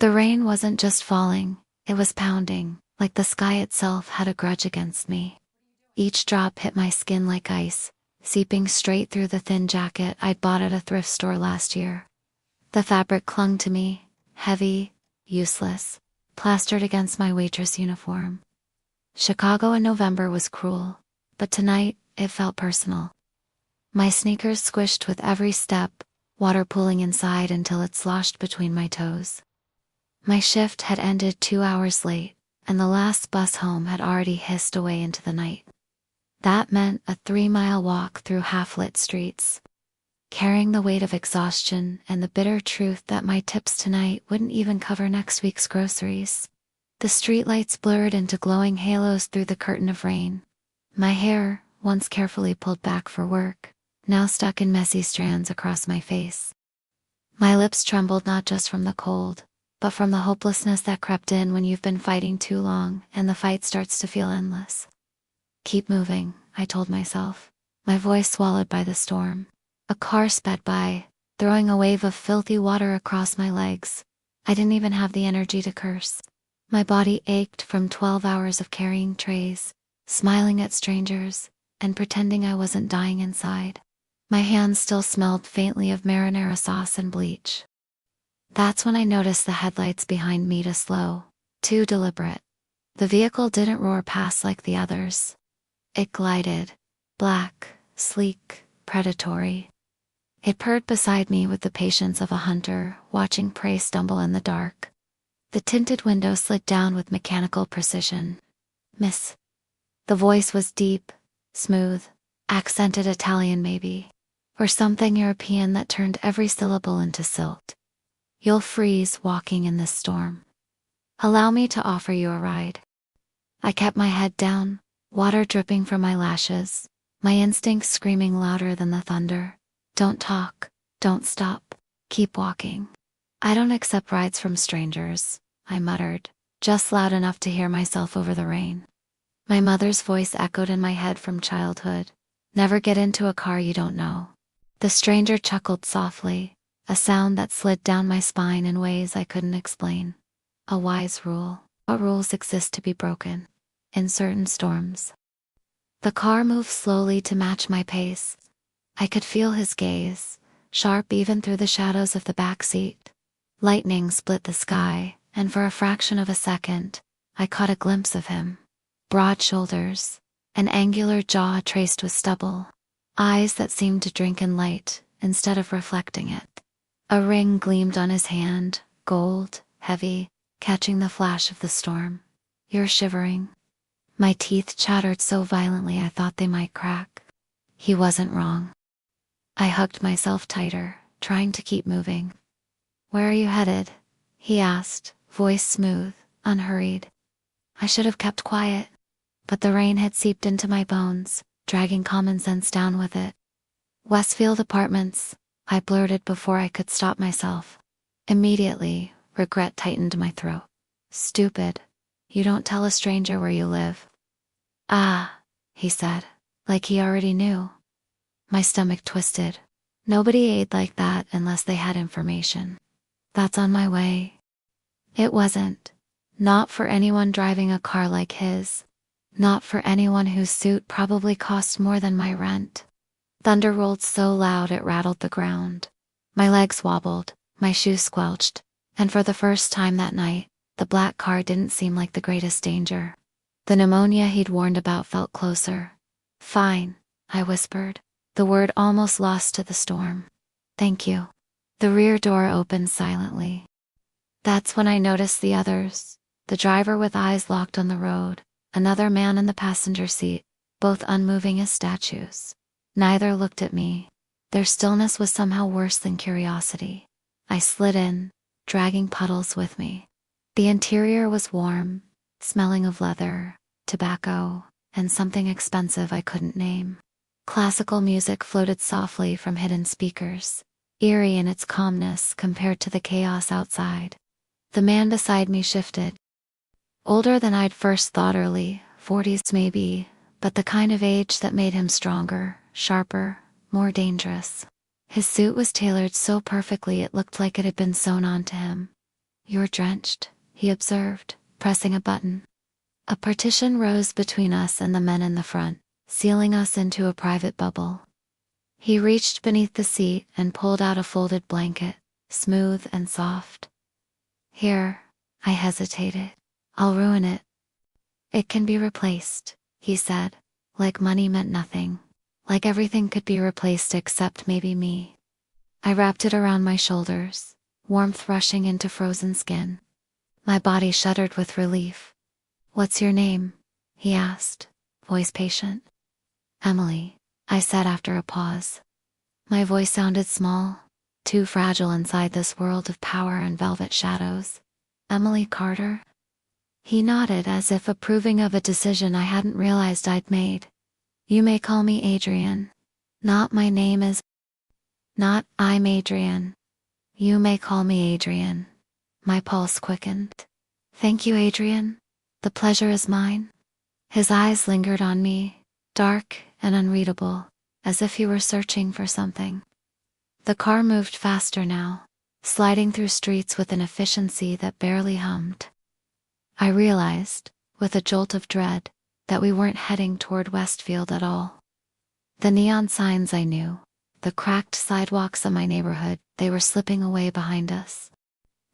The rain wasn't just falling, it was pounding, like the sky itself had a grudge against me. Each drop hit my skin like ice, seeping straight through the thin jacket I'd bought at a thrift store last year. The fabric clung to me, heavy, useless, plastered against my waitress uniform. Chicago in November was cruel, but tonight it felt personal. My sneakers squished with every step, water pooling inside until it sloshed between my toes. My shift had ended 2 hours late, and the last bus home had already hissed away into the night. That meant a 3-mile walk through half-lit streets, carrying the weight of exhaustion and the bitter truth that my tips tonight wouldn't even cover next week's groceries. The streetlights blurred into glowing halos through the curtain of rain. My hair, once carefully pulled back for work, now stuck in messy strands across my face. My lips trembled not just from the cold, but from the hopelessness that crept in when you've been fighting too long and the fight starts to feel endless. Keep moving, I told myself, my voice swallowed by the storm. A car sped by, throwing a wave of filthy water across my legs. I didn't even have the energy to curse. My body ached from 12 hours of carrying trays, smiling at strangers, and pretending I wasn't dying inside. My hands still smelled faintly of marinara sauce and bleach. That's when I noticed the headlights behind me to slow, too deliberate. The vehicle didn't roar past like the others. It glided, black, sleek, predatory. It purred beside me with the patience of a hunter watching prey stumble in the dark. The tinted window slid down with mechanical precision. "Miss." The voice was deep, smooth, accented Italian maybe, or something European that turned every syllable into silt. "You'll freeze walking in this storm. Allow me to offer you a ride." I kept my head down, water dripping from my lashes, my instincts screaming louder than the thunder. "Don't talk, don't stop, keep walking." "I don't accept rides from strangers," I muttered, just loud enough to hear myself over the rain. My mother's voice echoed in my head from childhood. "Never get into a car you don't know." The stranger chuckled softly, a sound that slid down my spine in ways I couldn't explain. A wise rule. What rules exist to be broken? In certain storms. The car moved slowly to match my pace. I could feel his gaze, sharp even through the shadows of the back seat. Lightning split the sky, and for a fraction of a second, I caught a glimpse of him. Broad shoulders, an angular jaw traced with stubble, eyes that seemed to drink in light instead of reflecting it. A ring gleamed on his hand, gold, heavy, catching the flash of the storm. "You're shivering." My teeth chattered so violently I thought they might crack. He wasn't wrong. I hugged myself tighter, trying to keep moving. "Where are you headed?" he asked, voice smooth, unhurried. I should have kept quiet, but the rain had seeped into my bones, dragging common sense down with it. "Westfield Apartments," I blurted before I could stop myself. Immediately, regret tightened my throat. "Stupid. You don't tell a stranger where you live." "Ah," he said, like he already knew. My stomach twisted. Nobody ate like that unless they had information. "That's on my way." It wasn't. Not for anyone driving a car like his. Not for anyone whose suit probably cost more than my rent. Thunder rolled so loud it rattled the ground. My legs wobbled, my shoes squelched, and for the first time that night, the black car didn't seem like the greatest danger. The pneumonia he'd warned about felt closer. "Fine," I whispered, the word almost lost to the storm. "Thank you." The rear door opened silently. That's when I noticed the others, the driver with eyes locked on the road, another man in the passenger seat, both unmoving as statues. Neither looked at me. Their stillness was somehow worse than curiosity. I slid in, dragging puddles with me. The interior was warm, smelling of leather, tobacco, and something expensive I couldn't name. Classical music floated softly from hidden speakers, eerie in its calmness compared to the chaos outside. The man beside me shifted. Older than I'd first thought, early 40s maybe, but the kind of age that made him stronger, sharper, more dangerous. His suit was tailored so perfectly it looked like it had been sewn onto him. You're drenched, he observed, pressing a button. A partition rose between us and the men in the front, sealing us into a private bubble. He reached beneath the seat and pulled out a folded blanket, smooth and soft. Here, I hesitated. I'll ruin it. It can be replaced, he said, like money meant nothing. Like everything could be replaced except maybe me. I wrapped it around my shoulders, warmth rushing into frozen skin. My body shuddered with relief. What's your name? He asked, voice patient. Emily, I said after a pause. My voice sounded small, too fragile inside this world of power and velvet shadows. Emily Carter? He nodded as if approving of a decision I hadn't realized I'd made. You may call me Adrian. Not my name is. Not I'm Adrian. You may call me Adrian. My pulse quickened. Thank you, Adrian. The pleasure is mine. His eyes lingered on me, dark and unreadable, as if he were searching for something. The car moved faster now, sliding through streets with an efficiency that barely hummed. I realized, with a jolt of dread, that we weren't heading toward Westfield at all. The neon signs I knew, the cracked sidewalks of my neighborhood, they were slipping away behind us.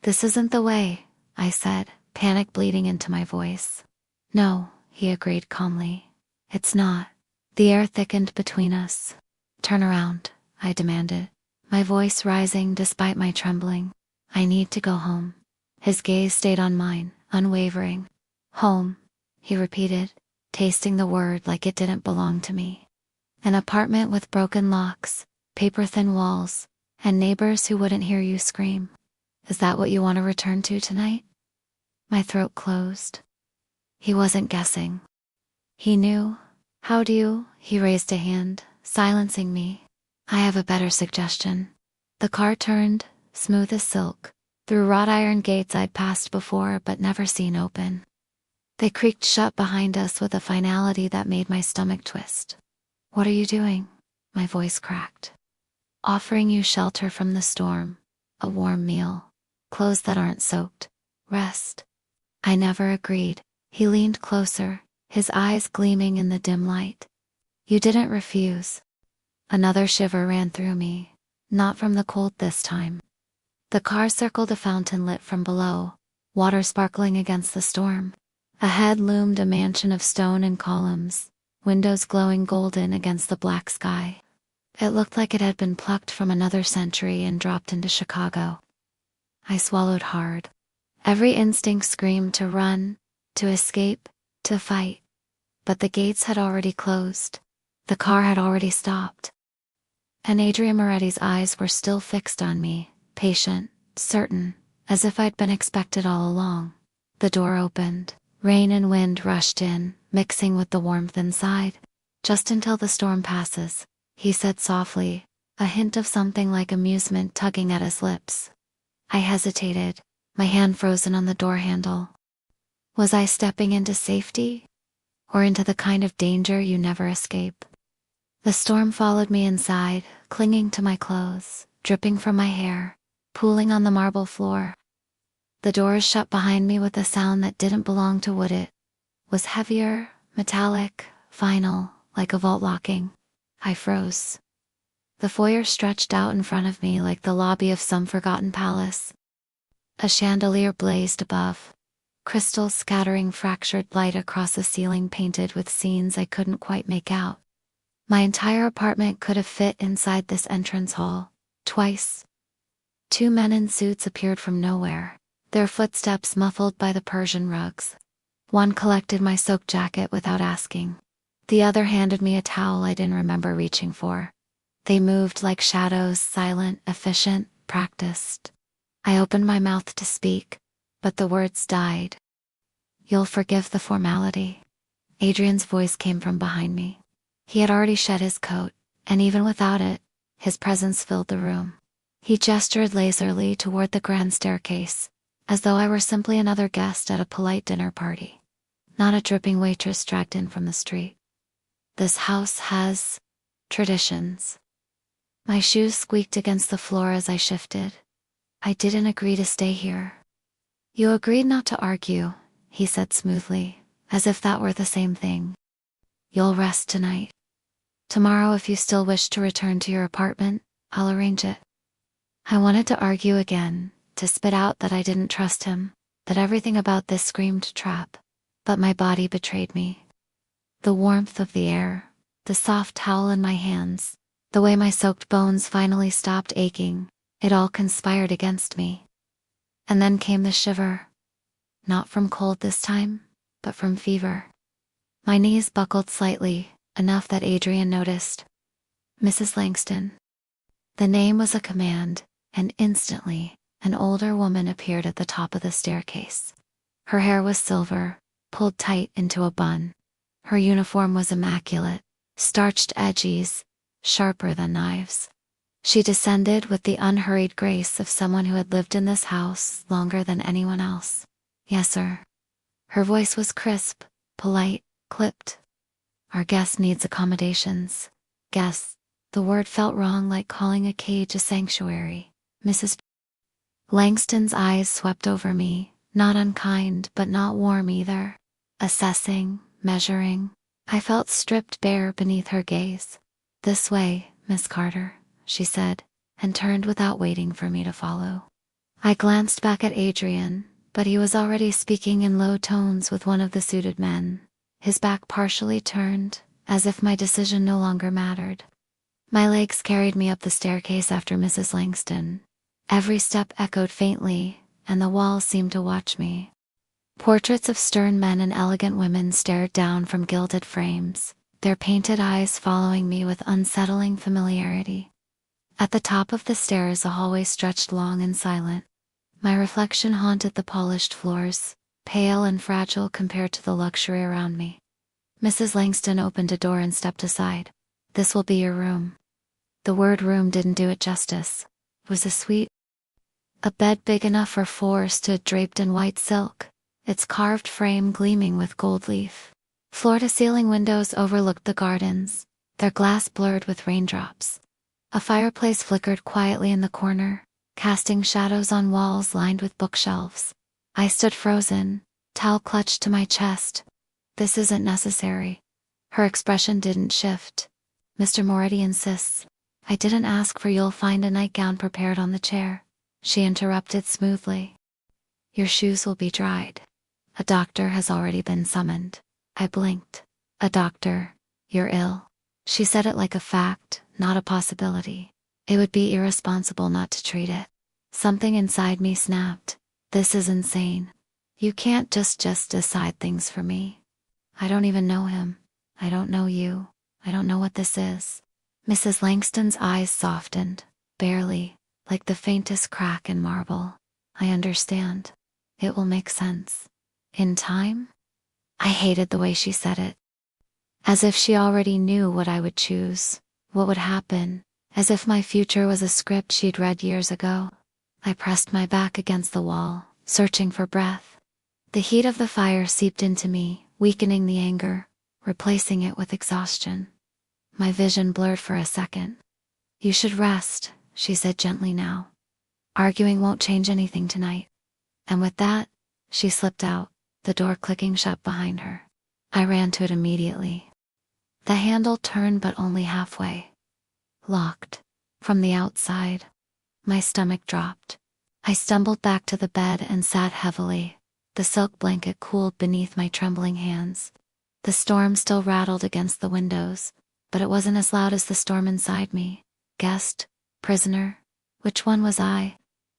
This isn't the way, I said, panic bleeding into my voice. No, he agreed calmly. It's not. The air thickened between us. Turn around, I demanded, my voice rising despite my trembling. I need to go home. His gaze stayed on mine, unwavering. Home, he repeated, tasting the word like it didn't belong to me. An apartment with broken locks, paper-thin walls, and neighbors who wouldn't hear you scream. Is that what you want to return to tonight? My throat closed. He wasn't guessing. He knew. How do you? He raised a hand, silencing me. I have a better suggestion. The car turned, smooth as silk, through wrought iron gates I'd passed before but never seen open. They creaked shut behind us with a finality that made my stomach twist. What are you doing? My voice cracked. Offering you shelter from the storm, a warm meal, clothes that aren't soaked, rest. I never agreed. He leaned closer, his eyes gleaming in the dim light. You didn't refuse. Another shiver ran through me, not from the cold this time. The car circled a fountain lit from below, water sparkling against the storm. Ahead loomed a mansion of stone and columns, windows glowing golden against the black sky. It looked like it had been plucked from another century and dropped into Chicago. I swallowed hard. Every instinct screamed to run, to escape, to fight. But the gates had already closed. The car had already stopped. And Adrian Moretti's eyes were still fixed on me, patient, certain, as if I'd been expected all along. The door opened. Rain and wind rushed in, mixing with the warmth inside. Just until the storm passes, he said softly, a hint of something like amusement tugging at his lips. I hesitated, my hand frozen on the door handle. Was I stepping into safety? Or into the kind of danger you never escape? The storm followed me inside, clinging to my clothes, dripping from my hair, pooling on the marble floor. The doors shut behind me with a sound that didn't belong to wood. It was heavier, metallic, final, like a vault locking. I froze. The foyer stretched out in front of me like the lobby of some forgotten palace. A chandelier blazed above, crystals scattering fractured light across a ceiling painted with scenes I couldn't quite make out. My entire apartment could have fit inside this entrance hall, twice. Two men in suits appeared from nowhere, their footsteps muffled by the Persian rugs. One collected my soaked jacket without asking. The other handed me a towel I didn't remember reaching for. They moved like shadows, silent, efficient, practiced. I opened my mouth to speak, but the words died. You'll forgive the formality. Adrian's voice came from behind me. He had already shed his coat, and even without it, his presence filled the room. He gestured lazily toward the grand staircase, as though I were simply another guest at a polite dinner party, not a dripping waitress dragged in from the street. This house has traditions. My shoes squeaked against the floor as I shifted. I didn't agree to stay here. You agreed not to argue, he said smoothly, as if that were the same thing. You'll rest tonight. Tomorrow, if you still wish to return to your apartment, I'll arrange it. I wanted to argue again, to spit out that I didn't trust him, that everything about this screamed trap, but my body betrayed me. The warmth of the air, the soft towel in my hands, the way my soaked bones finally stopped aching, it all conspired against me. And then came the shiver. Not from cold this time, but from fever. My knees buckled slightly, enough that Adrian noticed. Mrs. Langston. The name was a command, and instantly, an older woman appeared at the top of the staircase. Her hair was silver, pulled tight into a bun. Her uniform was immaculate, starched edges, sharper than knives. She descended with the unhurried grace of someone who had lived in this house longer than anyone else. Yes, sir. Her voice was crisp, polite, clipped. Our guest needs accommodations. Guest. The word felt wrong, like calling a cage a sanctuary. Mrs. Langston's eyes swept over me, not unkind but not warm either. Assessing, measuring. I felt stripped bare beneath her gaze. This way, Miss Carter, she said, and turned without waiting for me to follow. I glanced back at Adrian, but he was already speaking in low tones with one of the suited men, his back partially turned, as if my decision no longer mattered. My legs carried me up the staircase after Mrs. Langston. Every step echoed faintly, and the walls seemed to watch me. Portraits of stern men and elegant women stared down from gilded frames, their painted eyes following me with unsettling familiarity. At the top of the stairs a hallway stretched long and silent. My reflection haunted the polished floors, pale and fragile compared to the luxury around me. Mrs. Langston opened a door and stepped aside. This will be your room. The word room didn't do it justice. It was a suite. A bed big enough for four stood draped in white silk, its carved frame gleaming with gold leaf. Floor-to-ceiling windows overlooked the gardens, their glass blurred with raindrops. A fireplace flickered quietly in the corner, casting shadows on walls lined with bookshelves. I stood frozen, towel clutched to my chest. This isn't necessary. Her expression didn't shift. Mr. Moretti insists. I didn't ask for. You'll find a nightgown prepared on the chair, she interrupted smoothly. Your shoes will be dried. A doctor has already been summoned. I blinked. A doctor? You're ill. She said it like a fact, not a possibility. It would be irresponsible not to treat it. Something inside me snapped. This is insane. You can't just decide things for me. I don't even know him. I don't know you. I don't know what this is. Mrs. Langston's eyes softened, barely, like the faintest crack in marble. I understand. It will make sense. In time? I hated the way she said it. As if she already knew what I would choose, what would happen, as if my future was a script she'd read years ago. I pressed my back against the wall, searching for breath. The heat of the fire seeped into me, weakening the anger, replacing it with exhaustion. My vision blurred for a second. You should rest, she said gently now. Arguing won't change anything tonight. And with that, she slipped out, the door clicking shut behind her. I ran to it immediately. The handle turned but only halfway. Locked. From the outside. My stomach dropped. I stumbled back to the bed and sat heavily. The silk blanket cooled beneath my trembling hands. The storm still rattled against the windows, but it wasn't as loud as the storm inside me. Guest? Prisoner? Which one was I?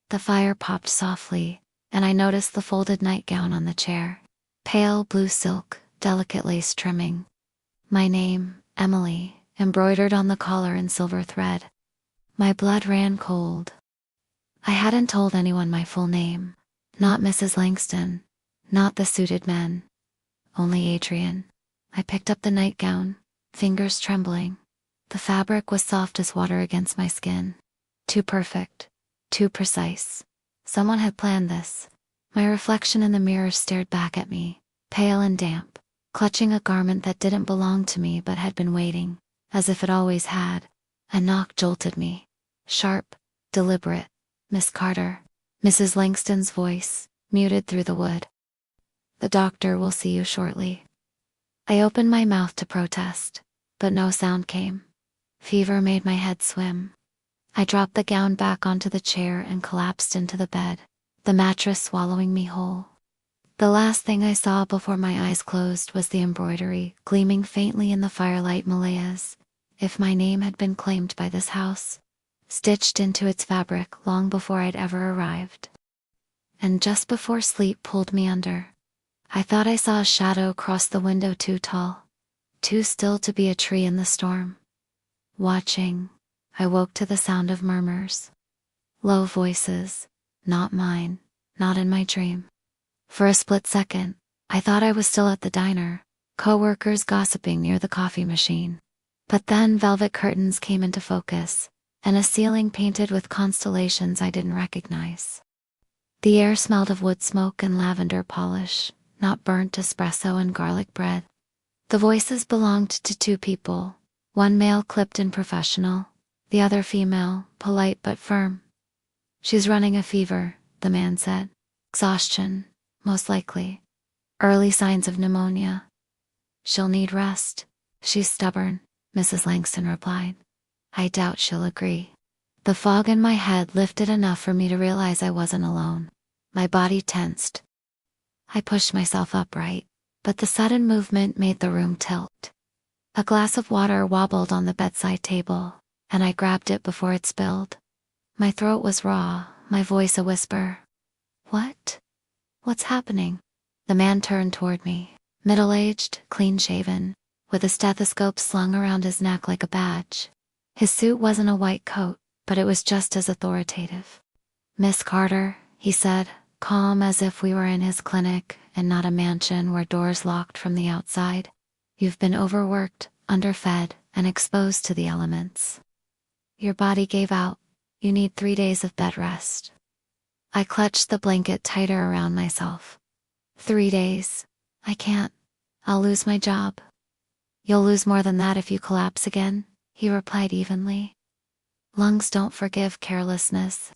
The fire popped softly, and I noticed the folded nightgown on the chair. Pale blue silk, delicate lace trimming. My name, Emily, embroidered on the collar in silver thread. My blood ran cold. I hadn't told anyone my full name. Not Mrs. Langston. Not the suited men. Only Adrian. I picked up the nightgown, fingers trembling. The fabric was soft as water against my skin. Too perfect. Too precise. Someone had planned this. My reflection in the mirror stared back at me, pale and damp, clutching a garment that didn't belong to me but had been waiting, as if it always had. A knock jolted me. Sharp, deliberate. Miss Carter. Mrs. Langston's voice, muted through the wood. The doctor will see you shortly. I opened my mouth to protest, but no sound came. Fever made my head swim. I dropped the gown back onto the chair and collapsed into the bed, the mattress swallowing me whole. The last thing I saw before my eyes closed was the embroidery, gleaming faintly in the firelight. Malaya's, if my name had been claimed by this house, stitched into its fabric long before I'd ever arrived. And just before sleep pulled me under, I thought I saw a shadow cross the window, too tall, too still to be a tree in the storm. Watching, I woke to the sound of murmurs. Low voices, not mine, not in my dream. For a split second, I thought I was still at the diner, co-workers gossiping near the coffee machine. But then velvet curtains came into focus, and a ceiling painted with constellations I didn't recognize. The air smelled of wood smoke and lavender polish, not burnt espresso and garlic bread. The voices belonged to two people, one male clipped and professional, the other female, polite but firm. She's running a fever, the man said. Exhaustion, most likely. Early signs of pneumonia. She'll need rest. She's stubborn, Mrs. Langston replied. I doubt she'll agree. The fog in my head lifted enough for me to realize I wasn't alone. My body tensed. I pushed myself upright, but the sudden movement made the room tilt. A glass of water wobbled on the bedside table, and I grabbed it before it spilled. My throat was raw, my voice a whisper. What? What's happening? The man turned toward me, middle-aged, clean-shaven, with a stethoscope slung around his neck like a badge. His suit wasn't a white coat, but it was just as authoritative. Miss Carter, he said, calm as if we were in his clinic and not a mansion where doors locked from the outside. You've been overworked, underfed, and exposed to the elements. Your body gave out. You need 3 days of bed rest. I clutched the blanket tighter around myself. 3 days. I can't. I'll lose my job. You'll lose more than that if you collapse again, he replied evenly. Lungs don't forgive carelessness.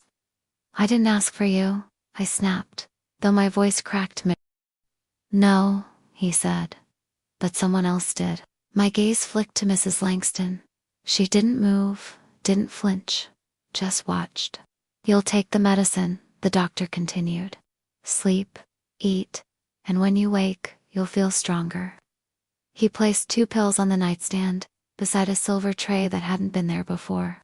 I didn't ask for you, I snapped, though my voice cracked. No, he said. But someone else did. My gaze flicked to Mrs. Langston. She didn't move, didn't flinch, just watched. You'll take the medicine, the doctor continued. Sleep, eat, and when you wake, you'll feel stronger. He placed 2 pills on the nightstand, beside a silver tray that hadn't been there before.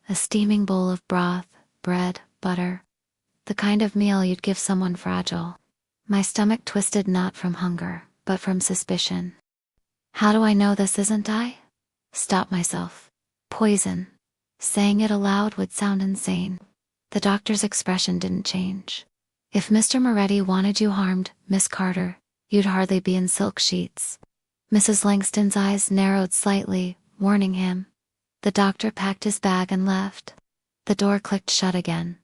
A steaming bowl of broth, bread, butter. The kind of meal you'd give someone fragile. My stomach twisted not from hunger, but from suspicion. How do I know this isn't I? Stop myself. Poison. Saying it aloud would sound insane. The doctor's expression didn't change. If Mr. Moretti wanted you harmed, Miss Carter, you'd hardly be in silk sheets. Mrs. Langston's eyes narrowed slightly, warning him. The doctor packed his bag and left. The door clicked shut again.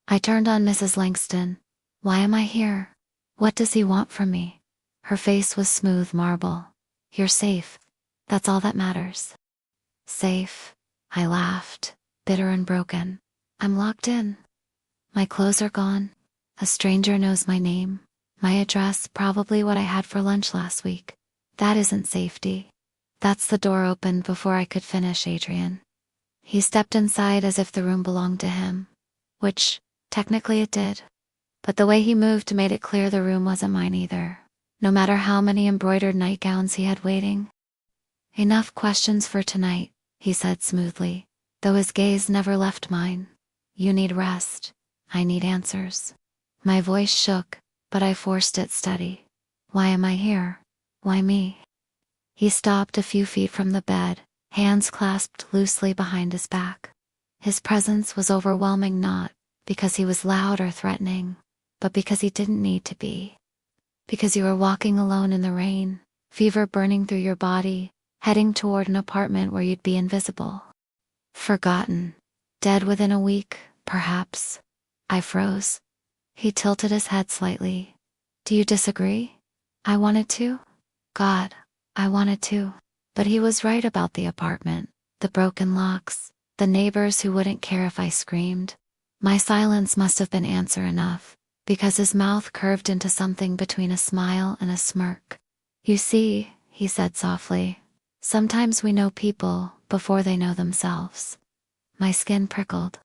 I turned on Mrs. Langston. Why am I here? What does he want from me? Her face was smooth marble. You're safe. That's all that matters. Safe. I laughed, bitter and broken. I'm locked in. My clothes are gone. A stranger knows my name, my address, probably what I had for lunch last week. That isn't safety. That's the door opened before I could finish, Adrian. He stepped inside as if the room belonged to him, which, technically it did. But the way he moved made it clear the room wasn't mine either, no matter how many embroidered nightgowns he had waiting. Enough questions for tonight, he said smoothly, though his gaze never left mine. You need rest. I need answers. My voice shook, but I forced it steady. Why am I here? Why me? He stopped a few feet from the bed, hands clasped loosely behind his back. His presence was overwhelming, not because he was loud or threatening, but because he didn't need to be. Because you were walking alone in the rain, fever burning through your body, heading toward an apartment where you'd be invisible. Forgotten. Dead within a week, perhaps. I froze. He tilted his head slightly. Do you disagree? I wanted to. God, I wanted to. But he was right about the apartment, the broken locks, the neighbors who wouldn't care if I screamed. My silence must have been answer enough, because his mouth curved into something between a smile and a smirk. You see, he said softly, sometimes we know people before they know themselves. My skin prickled.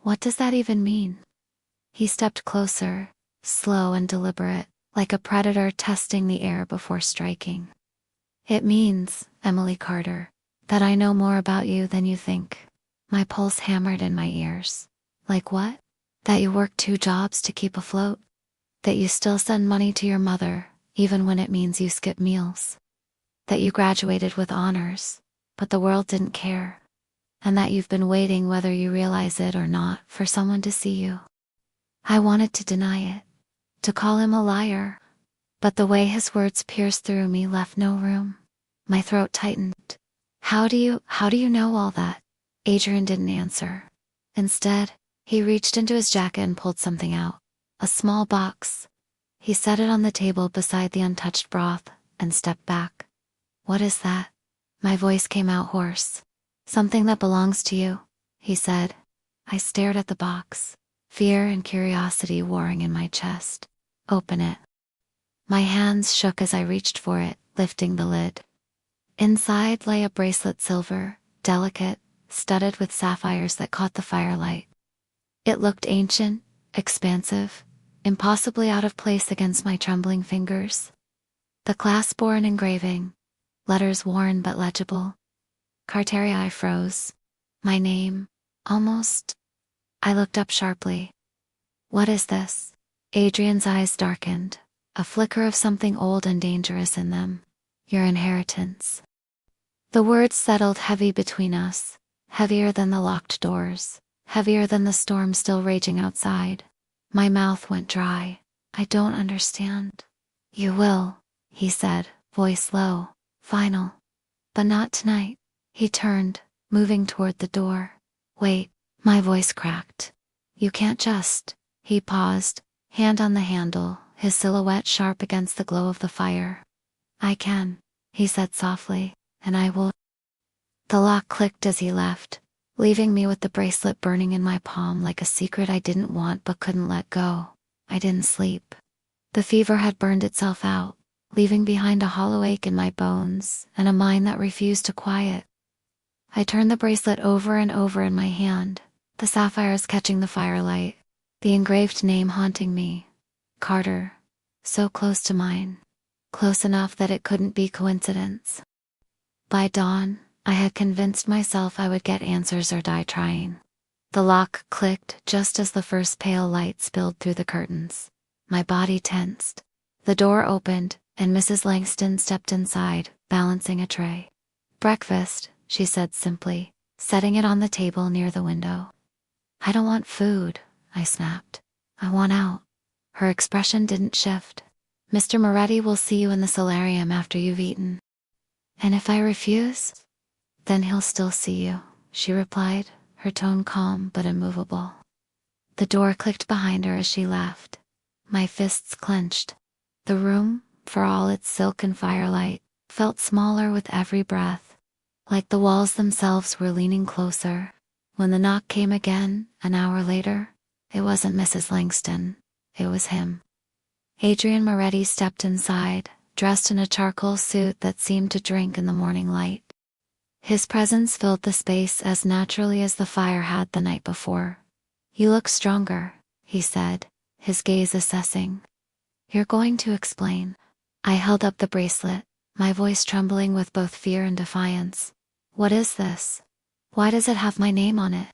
What does that even mean? He stepped closer, slow and deliberate, like a predator testing the air before striking. It means, Emily Carter, that I know more about you than you think. My pulse hammered in my ears. Like what? That you work 2 jobs to keep afloat? That you still send money to your mother, even when it means you skip meals? That you graduated with honors, but the world didn't care? And that you've been waiting, whether you realize it or not, for someone to see you? I wanted to deny it, to call him a liar, but the way his words pierced through me left no room. My throat tightened. How do you know all that? Adrian didn't answer. Instead, he reached into his jacket and pulled something out. A small box. He set it on the table beside the untouched broth and stepped back. What is that? My voice came out hoarse. Something that belongs to you, he said. I stared at the box, fear and curiosity warring in my chest. Open it. My hands shook as I reached for it, lifting the lid. Inside lay a bracelet, silver, delicate, studded with sapphires that caught the firelight. It looked ancient, expansive, impossibly out of place against my trembling fingers. The clasp bore an engraving, letters worn but legible. Carteria. I froze. My name, almost. I looked up sharply. What is this? Adrian's eyes darkened, a flicker of something old and dangerous in them. Your inheritance. The words settled heavy between us, heavier than the locked doors, heavier than the storm still raging outside. My mouth went dry. I don't understand. You will, he said, voice low, final. But not tonight. He turned, moving toward the door. Wait, my voice cracked. You can't just. He paused, hand on the handle, his silhouette sharp against the glow of the fire. I can, he said softly, and I will. The lock clicked as he left, leaving me with the bracelet burning in my palm like a secret I didn't want but couldn't let go. I didn't sleep. The fever had burned itself out, leaving behind a hollow ache in my bones and a mind that refused to quiet. I turned the bracelet over and over in my hand, the sapphires catching the firelight, the engraved name haunting me. Carter. So close to mine. Close enough that it couldn't be coincidence. By dawn, I had convinced myself I would get answers or die trying. The lock clicked just as the first pale light spilled through the curtains. My body tensed. The door opened, and Mrs. Langston stepped inside, balancing a tray. Breakfast, she said simply, setting it on the table near the window. I don't want food, I snapped. I want out. Her expression didn't shift. Mr. Moretti will see you in the solarium after you've eaten. And if I refuse? Then he'll still see you, she replied, her tone calm but immovable. The door clicked behind her as she left. My fists clenched. The room, for all its silk and firelight, felt smaller with every breath, like the walls themselves were leaning closer. When the knock came again, an hour later, it wasn't Mrs. Langston, it was him. Adrian Moretti stepped inside, dressed in a charcoal suit that seemed to drink in the morning light. His presence filled the space as naturally as the fire had the night before. You look stronger, he said, his gaze assessing. You're going to explain. I held up the bracelet, my voice trembling with both fear and defiance. What is this? Why does it have my name on it?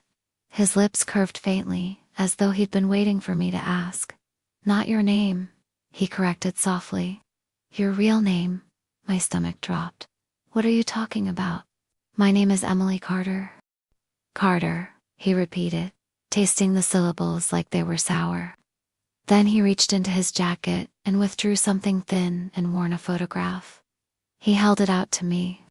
His lips curved faintly, as though he'd been waiting for me to ask. Not your name, he corrected softly. Your real name. My stomach dropped. What are you talking about? My name is Emily Carter. Carter, he repeated, tasting the syllables like they were sour. Then he reached into his jacket and withdrew something thin and worn, a photograph. He held it out to me.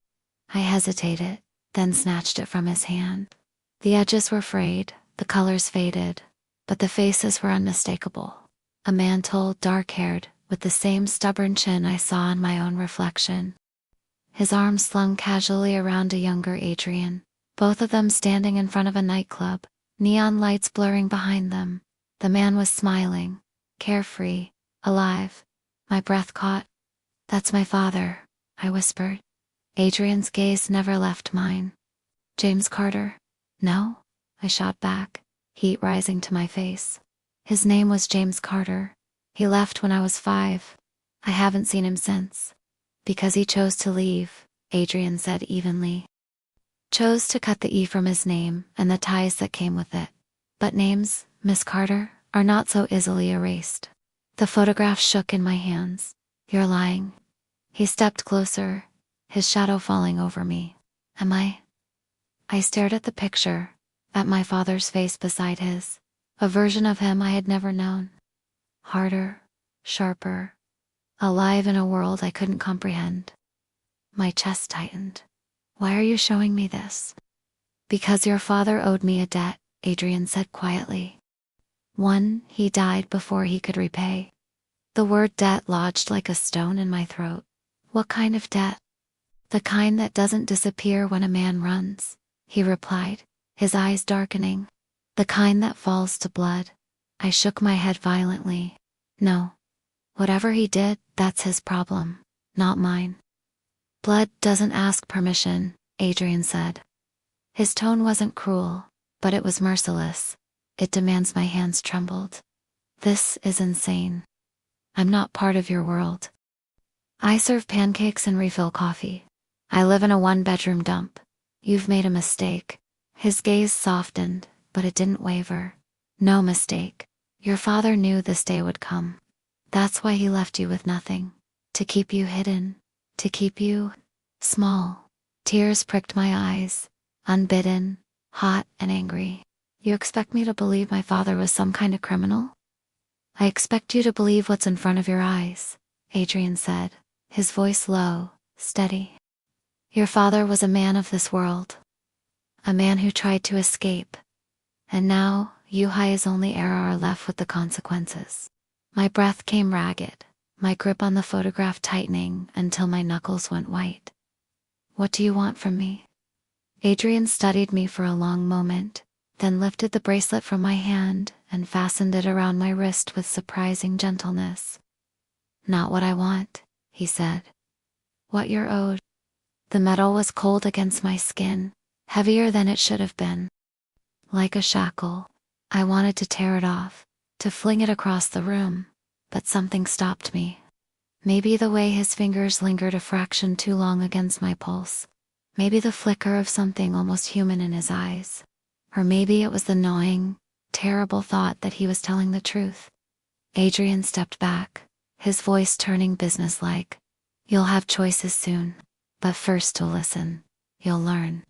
I hesitated, then snatched it from his hand. The edges were frayed, the colors faded, but the faces were unmistakable. A man tall, dark-haired, with the same stubborn chin I saw in my own reflection. His arms slung casually around a younger Adrian, both of them standing in front of a nightclub, neon lights blurring behind them. The man was smiling, carefree, alive. My breath caught. That's my father, I whispered. Adrian's gaze never left mine. James Carter? No, I shot back, heat rising to my face. His name was James Carter. He left when I was 5. I haven't seen him since. Because he chose to leave, Adrian said evenly. Chose to cut the E from his name and the ties that came with it. But names, Miss Carter, are not so easily erased. The photograph shook in my hands. You're lying. He stepped closer, his shadow falling over me. Am I? I stared at the picture, at my father's face beside his, a version of him I had never known. Harder, sharper, alive in a world I couldn't comprehend. My chest tightened. Why are you showing me this? Because your father owed me a debt, Adrian said quietly. One he died before he could repay. The word debt lodged like a stone in my throat. What kind of debt? The kind that doesn't disappear when a man runs, he replied, his eyes darkening. The kind that falls to blood. I shook my head violently. No. Whatever he did, that's his problem, not mine. Blood doesn't ask permission, Adrian said. His tone wasn't cruel, but it was merciless. It demands. My hands trembled. This is insane. I'm not part of your world. I serve pancakes and refill coffee. I live in a 1-bedroom dump. You've made a mistake. His gaze softened, but it didn't waver. No mistake. Your father knew this day would come. That's why he left you with nothing. To keep you hidden. To keep you small. Tears pricked my eyes, unbidden, hot and angry. You expect me to believe my father was some kind of criminal? I expect you to believe what's in front of your eyes, Adrian said, his voice low, steady. Your father was a man of this world. A man who tried to escape. And now, you his only heir are left with the consequences. My breath came ragged, my grip on the photograph tightening until my knuckles went white. What do you want from me? Adrian studied me for a long moment, then lifted the bracelet from my hand and fastened it around my wrist with surprising gentleness. Not what I want, he said. What you're owed. The metal was cold against my skin, heavier than it should have been. Like a shackle, I wanted to tear it off, to fling it across the room, but something stopped me. Maybe the way his fingers lingered a fraction too long against my pulse. Maybe the flicker of something almost human in his eyes. Or maybe it was the gnawing, terrible thought that he was telling the truth. Adrian stepped back, his voice turning businesslike. You'll have choices soon, but first to listen. You'll learn.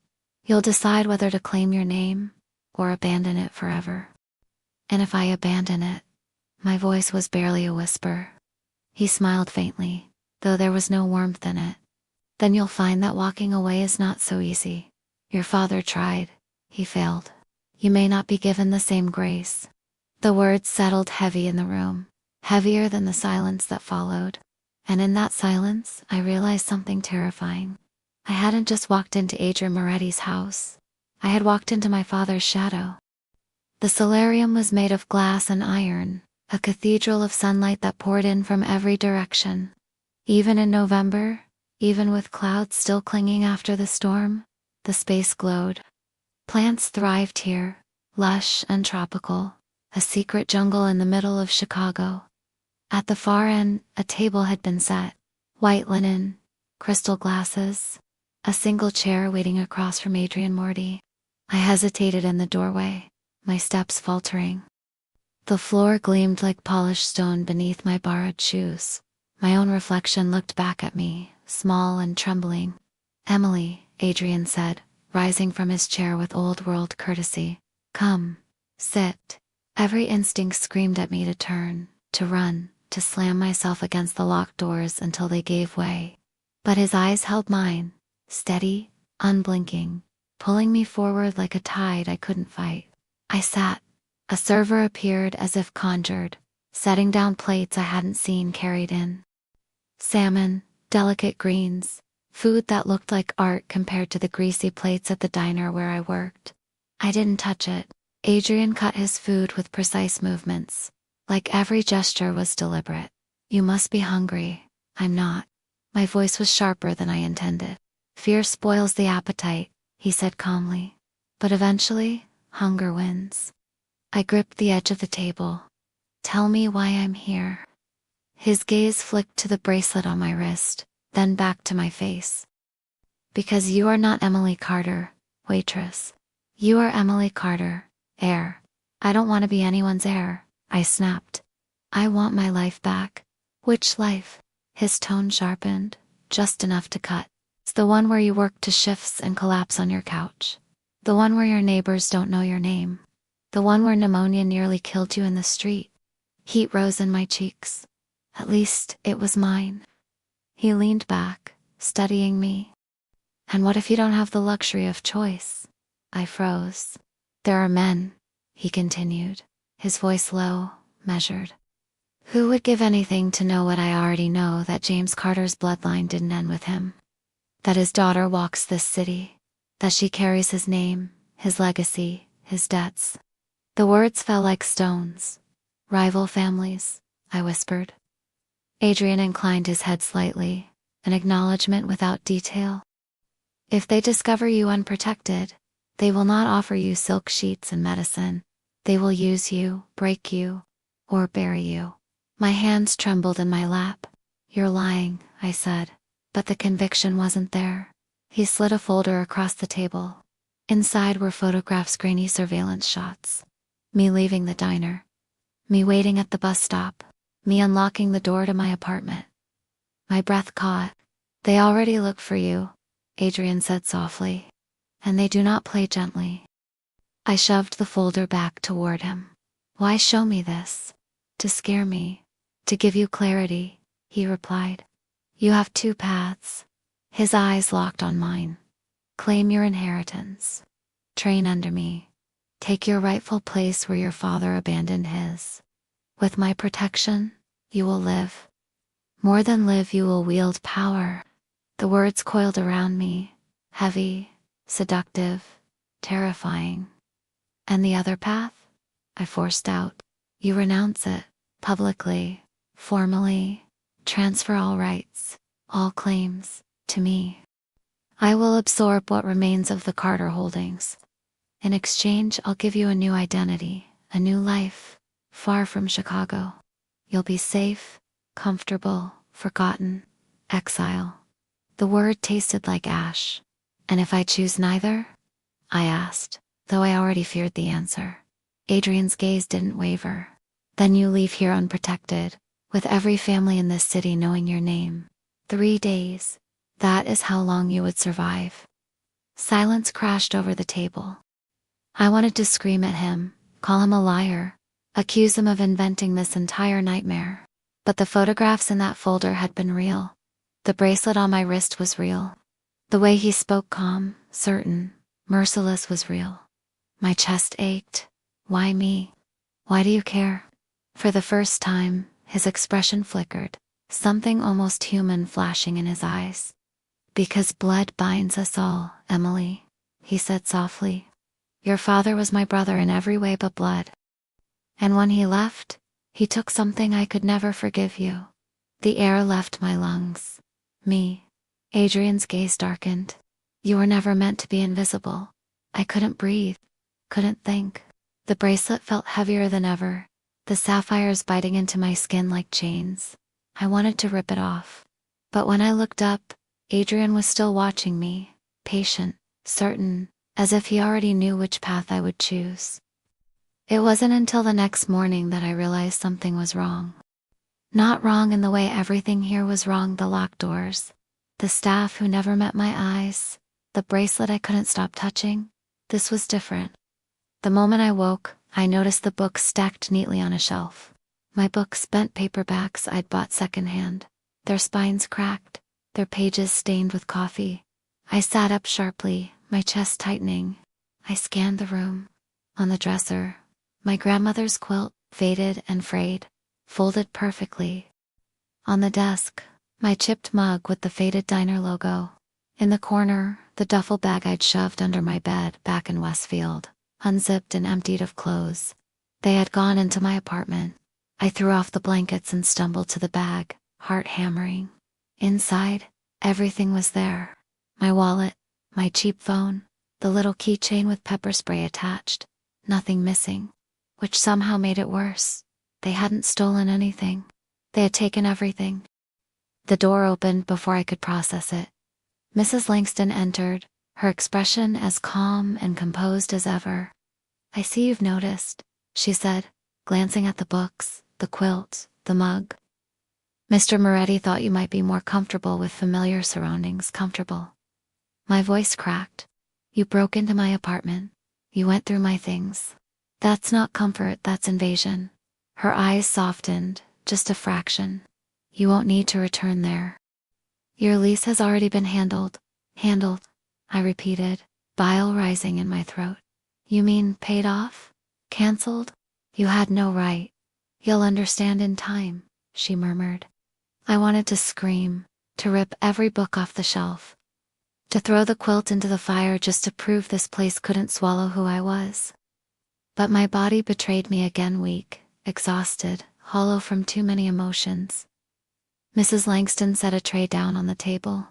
You'll decide whether to claim your name, or abandon it forever. And if I abandon it, my voice was barely a whisper. He smiled faintly, though there was no warmth in it. Then you'll find that walking away is not so easy. Your father tried. He failed. You may not be given the same grace. The words settled heavy in the room, heavier than the silence that followed. And in that silence, I realized something terrifying. I hadn't just walked into Adrian Moretti's house. I had walked into my father's shadow. The solarium was made of glass and iron, a cathedral of sunlight that poured in from every direction. Even in November, even with clouds still clinging after the storm, the space glowed. Plants thrived here, lush and tropical, a secret jungle in the middle of Chicago. At the far end, a table had been set, white linen, crystal glasses, a single chair waiting across from Adrian Morty. I hesitated in the doorway, my steps faltering. The floor gleamed like polished stone beneath my borrowed shoes. My own reflection looked back at me, small and trembling. Emily, Adrian said, rising from his chair with old-world courtesy. Come, sit. Every instinct screamed at me to turn, to run, to slam myself against the locked doors until they gave way. But his eyes held mine, steady, unblinking, pulling me forward like a tide I couldn't fight. I sat. A server appeared as if conjured, setting down plates I hadn't seen carried in. Salmon, delicate greens, food that looked like art compared to the greasy plates at the diner where I worked. I didn't touch it. Adrian cut his food with precise movements, Like every gesture was deliberate. You must be hungry. I'm not. My voice was sharper than I intended. Fear spoils the appetite, he said calmly. But eventually, hunger wins. I gripped the edge of the table. Tell me why I'm here. His gaze flicked to the bracelet on my wrist, then back to my face. Because you are not Emily Carter, waitress. You are Emily Carter, heir. I don't want to be anyone's heir, I snapped. I want my life back. Which life? His tone sharpened, just enough to cut. It's the one where you work to shifts and collapse on your couch. The one where your neighbors don't know your name. The one where pneumonia nearly killed you in the street. Heat rose in my cheeks. At least, it was mine. He leaned back, studying me. And what if you don't have the luxury of choice? I froze. There are men, he continued, his voice low, measured. Who would give anything to know what I already know, that James Carter's bloodline didn't end with him? That his daughter walks this city. That she carries his name, his legacy, his debts. The words fell like stones. Rival families, I whispered. Adrian inclined his head slightly, an acknowledgement without detail. If they discover you unprotected, they will not offer you silk sheets and medicine. They will use you, break you, or bury you. My hands trembled in my lap. You're lying, I said, but the conviction wasn't there. He slid a folder across the table. Inside were photographs, grainy surveillance shots. Me leaving the diner. Me waiting at the bus stop. Me unlocking the door to my apartment. My breath caught. They already look for you, Adrian said softly. And they do not play gently. I shoved the folder back toward him. Why show me this? To scare me. To give you clarity, he replied. You have two paths. His eyes locked on mine. Claim your inheritance. Train under me. Take your rightful place where your father abandoned his. With my protection, you will live. More than live, you will wield power. The words coiled around me, heavy, seductive, terrifying. And the other path? I forced out. You renounce it, publicly, formally, transfer all rights, all claims, to me. I will absorb what remains of the Carter holdings. In exchange, I'll give you a new identity, a new life, far from Chicago. You'll be safe, comfortable, forgotten, exile. The word tasted like ash. And if I choose neither? I asked, though I already feared the answer. Adrian's gaze didn't waver. Then you leave here unprotected, with every family in this city knowing your name. 3 days. That is how long you would survive. Silence crashed over the table. I wanted to scream at him, call him a liar, accuse him of inventing this entire nightmare. But the photographs in that folder had been real. The bracelet on my wrist was real. The way he spoke, calm, certain, merciless, was real. My chest ached. Why me? Why do you care? For the first time, his expression flickered, something almost human flashing in his eyes. Because blood binds us all, Emily, he said softly. Your father was my brother in every way but blood. And when he left, he took something I could never forgive you. The air left my lungs. Me. Adrian's gaze darkened. You were never meant to be invisible. I couldn't breathe. Couldn't think. The bracelet felt heavier than ever, the sapphires biting into my skin like chains. I wanted to rip it off. But when I looked up, Adrian was still watching me, patient, certain, as if he already knew which path I would choose. It wasn't until the next morning that I realized something was wrong. Not wrong in the way everything here was wrong: the locked doors, the staff who never met my eyes, the bracelet I couldn't stop touching. This was different. The moment I woke, I noticed the books stacked neatly on a shelf. My books, bent paperbacks I'd bought secondhand, their spines cracked, their pages stained with coffee. I sat up sharply, my chest tightening. I scanned the room. On the dresser, my grandmother's quilt, faded and frayed, folded perfectly. On the desk, my chipped mug with the faded diner logo. In the corner, the duffel bag I'd shoved under my bed back in Westfield, unzipped and emptied of clothes. They had gone into my apartment. I threw off the blankets and stumbled to the bag, heart hammering. Inside, everything was there. My wallet, my cheap phone, the little keychain with pepper spray attached. Nothing missing. Which somehow made it worse. They hadn't stolen anything. They had taken everything. The door opened before I could process it. Mrs. Langston entered, her expression as calm and composed as ever. "I see you've noticed," she said, glancing at the books, the quilt, the mug. "Mr. Moretti thought you might be more comfortable with familiar surroundings. Comfortable." My voice cracked. "You broke into my apartment. You went through my things. That's not comfort, that's invasion." Her eyes softened, just a fraction. "You won't need to return there. Your lease has already been handled." "Handled," I repeated, bile rising in my throat. "You mean paid off? Cancelled? You had no right." "You'll understand in time," she murmured. I wanted to scream, to rip every book off the shelf, to throw the quilt into the fire just to prove this place couldn't swallow who I was. But my body betrayed me again, weak, exhausted, hollow from too many emotions. Mrs. Langston set a tray down on the table.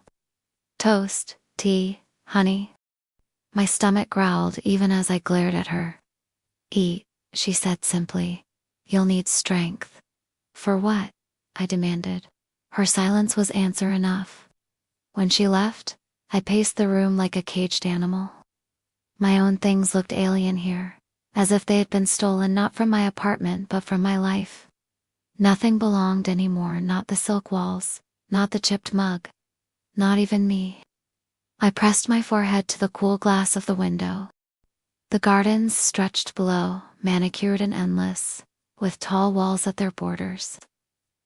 "Toast, tea, honey." My stomach growled even as I glared at her. "Eat," she said simply. "You'll need strength." "For what?" I demanded. Her silence was answer enough. When she left, I paced the room like a caged animal. My own things looked alien here, as if they had been stolen not from my apartment but from my life. Nothing belonged anymore, not the silk walls, not the chipped mug, not even me. I pressed my forehead to the cool glass of the window. The gardens stretched below, manicured and endless, with tall walls at their borders.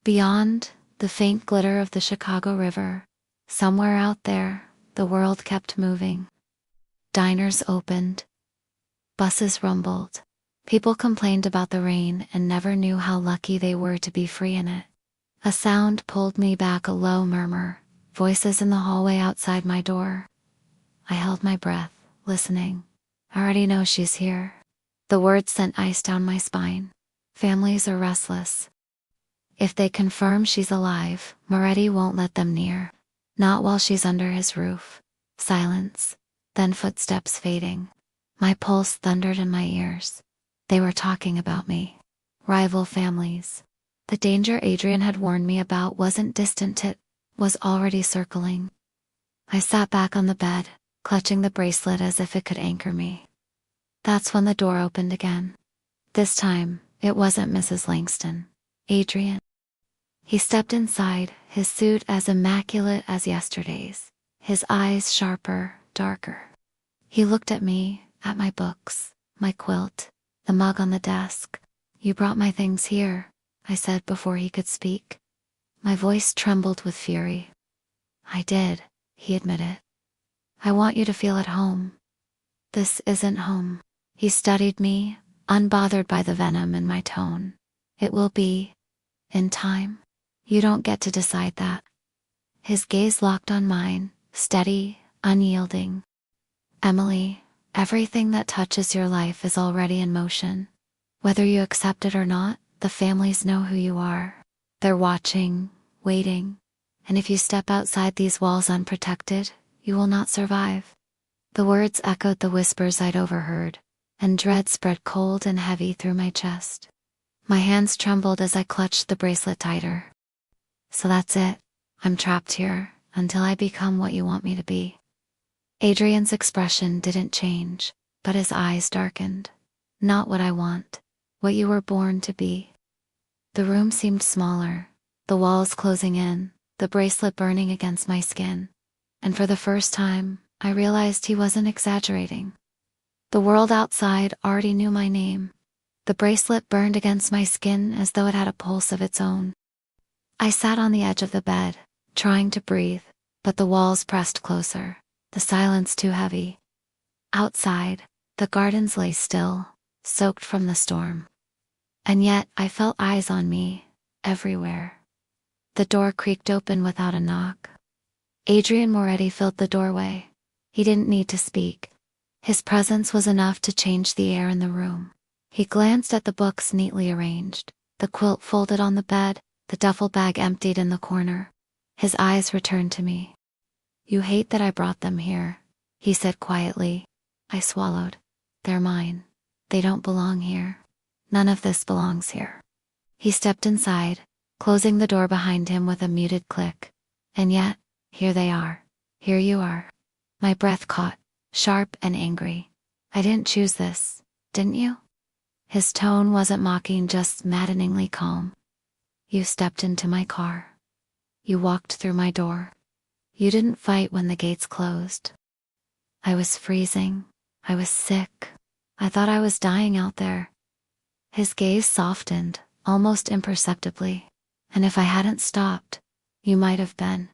Beyond, the faint glitter of the Chicago River. Somewhere out there, the world kept moving. Diners opened. Buses rumbled. People complained about the rain and never knew how lucky they were to be free in it. A sound pulled me back, a low murmur, voices in the hallway outside my door. I held my breath, listening. "I already know she's here." The words sent ice down my spine. "Families are restless. If they confirm she's alive, Moretti won't let them near. Not while she's under his roof." Silence, then footsteps fading. My pulse thundered in my ears. They were talking about me. Rival families. The danger Adrian had warned me about wasn't distant, it was already circling. I sat back on the bed, clutching the bracelet as if it could anchor me. That's when the door opened again. This time, it wasn't Mrs. Langston. Adrian. He stepped inside, his suit as immaculate as yesterday's, his eyes sharper, darker. He looked at me, at my books, my quilt, the mug on the desk. "You brought my things here," I said before he could speak. My voice trembled with fury. "I did," he admitted. "I want you to feel at home." "This isn't home." He studied me, unbothered by the venom in my tone. "It will be, in time. You don't get to decide that." His gaze locked on mine, steady, unyielding. "Emily, everything that touches your life is already in motion. Whether you accept it or not, the families know who you are. They're watching, waiting. And if you step outside these walls unprotected, you will not survive." The words echoed the whispers I'd overheard, and dread spread cold and heavy through my chest. My hands trembled as I clutched the bracelet tighter. "So that's it. I'm trapped here, until I become what you want me to be." Adrian's expression didn't change, but his eyes darkened. "Not what I want. What you were born to be." The room seemed smaller, the walls closing in, the bracelet burning against my skin. And for the first time, I realized he wasn't exaggerating. The world outside already knew my name. The bracelet burned against my skin as though it had a pulse of its own. I sat on the edge of the bed, trying to breathe, but the walls pressed closer, the silence too heavy. Outside, the gardens lay still, soaked from the storm. And yet I felt eyes on me, everywhere. The door creaked open without a knock. Adrian Moretti filled the doorway. He didn't need to speak. His presence was enough to change the air in the room. He glanced at the books neatly arranged, the quilt folded on the bed, the duffel bag emptied in the corner. His eyes returned to me. "You hate that I brought them here," he said quietly. I swallowed. "They're mine. They don't belong here. None of this belongs here." He stepped inside, closing the door behind him with a muted click. "And yet, here they are. Here you are." My breath caught, sharp and angry. "I didn't choose this, didn't you?" His tone wasn't mocking, just maddeningly calm. "You stepped into my car. You walked through my door. You didn't fight when the gates closed." I was freezing. I was sick. I thought I was dying out there. His gaze softened, almost imperceptibly. "And if I hadn't stopped, you might have been."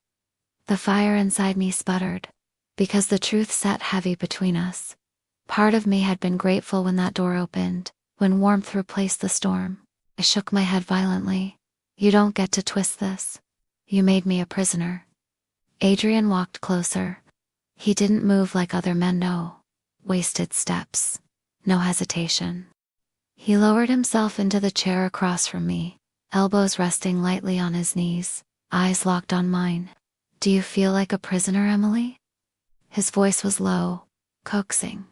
The fire inside me sputtered, because the truth sat heavy between us. Part of me had been grateful when that door opened, when warmth replaced the storm. I shook my head violently. "You don't get to twist this. You made me a prisoner." Adrian walked closer. He didn't move like other men, no. Wasted steps. No hesitation. He lowered himself into the chair across from me, elbows resting lightly on his knees, eyes locked on mine. "Do you feel like a prisoner, Emily?" His voice was low, coaxing.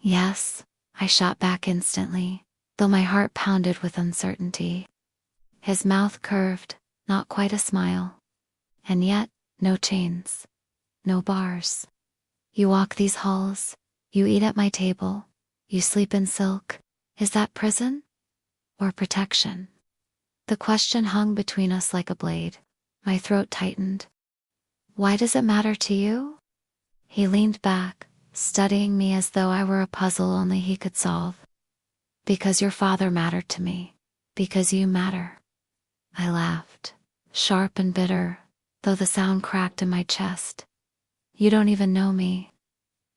"Yes," I shot back instantly, though my heart pounded with uncertainty. His mouth curved, not quite a smile. "And yet, no chains. No bars. You walk these halls. You eat at my table. You sleep in silk. Is that prison? Or protection?" The question hung between us like a blade. My throat tightened. "Why does it matter to you?" He leaned back, studying me as though I were a puzzle only he could solve. "Because your father mattered to me. Because you matter." I laughed, sharp and bitter, though the sound cracked in my chest. "You don't even know me."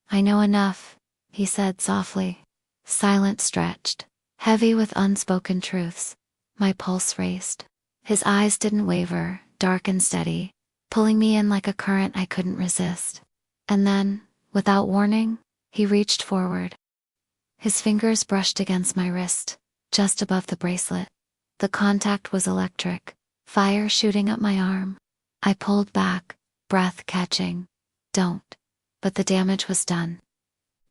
"I know enough," he said softly. Silent stretched, heavy with unspoken truths. My pulse raced. His eyes didn't waver, dark and steady, pulling me in like a current I couldn't resist. And then, without warning, he reached forward. His fingers brushed against my wrist, just above the bracelet. The contact was electric, fire shooting up my arm. I pulled back, breath catching. "Don't." But the damage was done.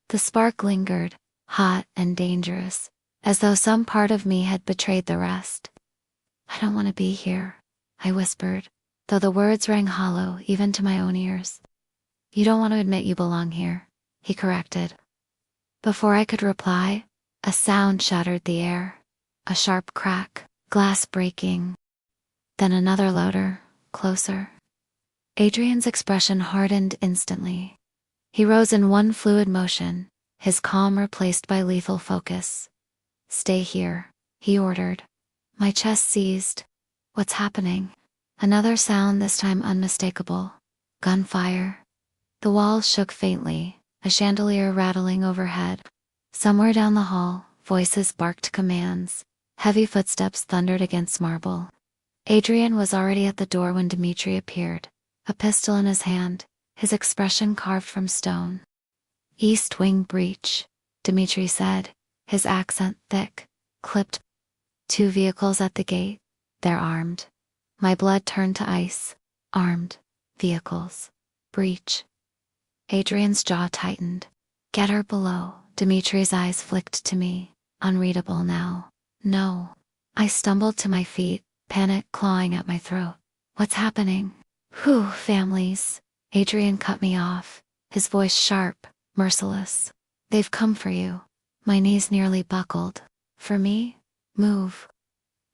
The spark lingered, hot and dangerous, as though some part of me had betrayed the rest. "I don't want to be here," I whispered, though the words rang hollow even to my own ears. "You don't want to admit you belong here," he corrected. Before I could reply, a sound shattered the air. A sharp crack, glass breaking. Then another louder, closer. Adrian's expression hardened instantly. He rose in one fluid motion, his calm replaced by lethal focus. "Stay here," he ordered. My chest seized. What's happening? Another sound, this time unmistakable. Gunfire. The walls shook faintly, a chandelier rattling overhead. Somewhere down the hall, voices barked commands. Heavy footsteps thundered against marble. Adrian was already at the door when Dmitri appeared, a pistol in his hand, his expression carved from stone. "East wing breach," Dmitri said, his accent thick, clipped. "Two vehicles at the gate. They're armed." My blood turned to ice. Armed. Vehicles. Breach. Adrian's jaw tightened. "Get her below." Dimitri's eyes flicked to me, unreadable now. "No." I stumbled to my feet, panic clawing at my throat. "What's happening?" "Whew, families." Adrian cut me off, his voice sharp, merciless. "They've come for you." My knees nearly buckled. "For me? Move."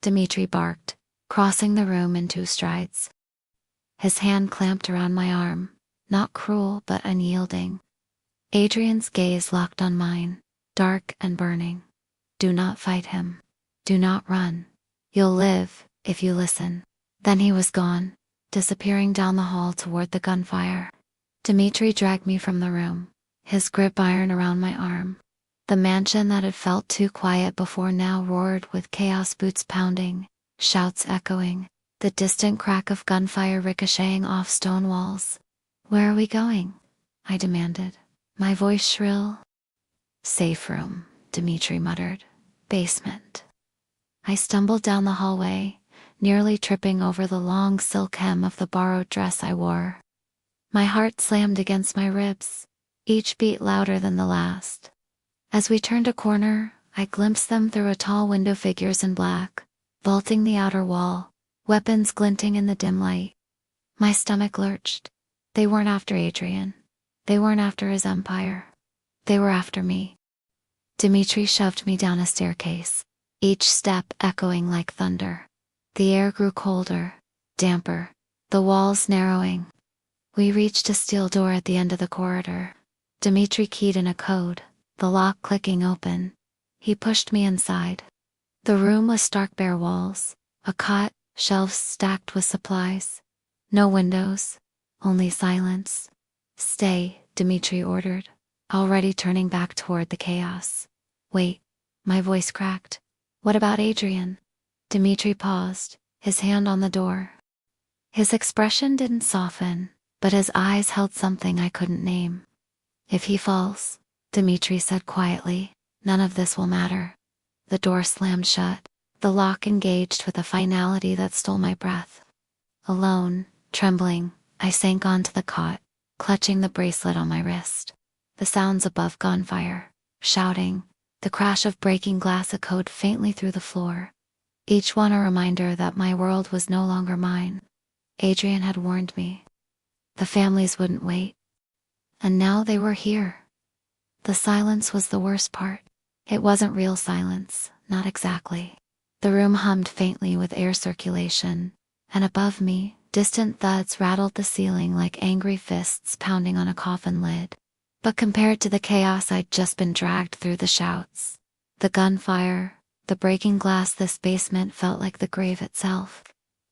Dmitri barked, crossing the room in 2 strides. His hand clamped around my arm, not cruel but unyielding. Adrian's gaze locked on mine, dark and burning. "Do not fight him. Do not run. You'll live, if you listen." Then he was gone, disappearing down the hall toward the gunfire. Dmitri dragged me from the room, his grip iron around my arm. The mansion that had felt too quiet before now roared with chaos, boots pounding, shouts echoing, the distant crack of gunfire ricocheting off stone walls. "Where are we going?" I demanded, my voice shrill. "Safe room," Dmitri muttered. "Basement." I stumbled down the hallway, nearly tripping over the long silk hem of the borrowed dress I wore. My heart slammed against my ribs, each beat louder than the last. As we turned a corner, I glimpsed them through a tall window, figures in black, vaulting the outer wall, weapons glinting in the dim light. My stomach lurched. They weren't after Adrian. They weren't after his empire. They were after me. Dimitri shoved me down a staircase, each step echoing like thunder. The air grew colder, damper, the walls narrowing. We reached a steel door at the end of the corridor. Dimitri keyed in a code, the lock clicking open. He pushed me inside. The room was stark, bare walls, a cot, shelves stacked with supplies. No windows, only silence. "Stay," Dimitri ordered, already turning back toward the chaos. "Wait," my voice cracked. "What about Adrian?" Dimitri paused, his hand on the door. His expression didn't soften, but his eyes held something I couldn't name. "If he falls," Dimitri said quietly, "none of this will matter." The door slammed shut, the lock engaged with a finality that stole my breath. Alone, trembling, I sank onto the cot, clutching the bracelet on my wrist. The sounds above: gunfire, shouting, the crash of breaking glass echoed faintly through the floor. Each one a reminder that my world was no longer mine. Adrian had warned me. The families wouldn't wait. And now they were here. The silence was the worst part. It wasn't real silence, not exactly. The room hummed faintly with air circulation, and above me, distant thuds rattled the ceiling like angry fists pounding on a coffin lid. But compared to the chaos I'd just been dragged through, the shouts, the gunfire, the breaking glass, this basement felt like the grave itself.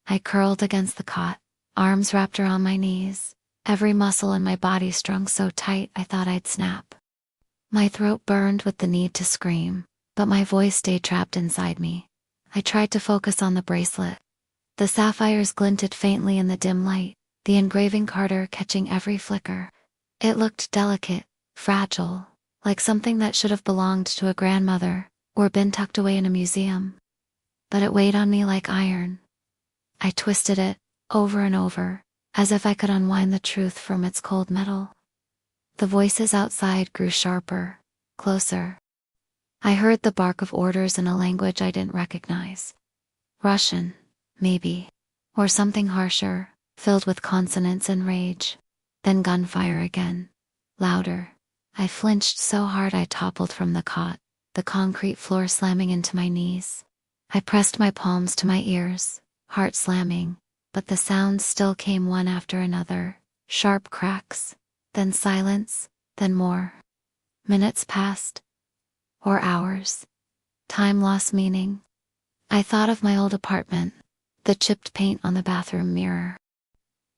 I curled against the cot, arms wrapped around my knees, every muscle in my body strung so tight I thought I'd snap. My throat burned with the need to scream, but my voice stayed trapped inside me. I tried to focus on the bracelet. The sapphires glinted faintly in the dim light, the engraving Carter catching every flicker. It looked delicate, fragile, like something that should have belonged to a grandmother, or been tucked away in a museum. But it weighed on me like iron. I twisted it, over and over, as if I could unwind the truth from its cold metal. The voices outside grew sharper, closer. I heard the bark of orders in a language I didn't recognize. Russian, maybe, or something harsher, filled with consonants and rage. Then gunfire again, louder. I flinched so hard I toppled from the cot, the concrete floor slamming into my knees. I pressed my palms to my ears, heart slamming, but the sounds still came one after another, sharp cracks, then silence, then more. Minutes passed. Or hours. Time lost meaning. I thought of my old apartment, the chipped paint on the bathroom mirror,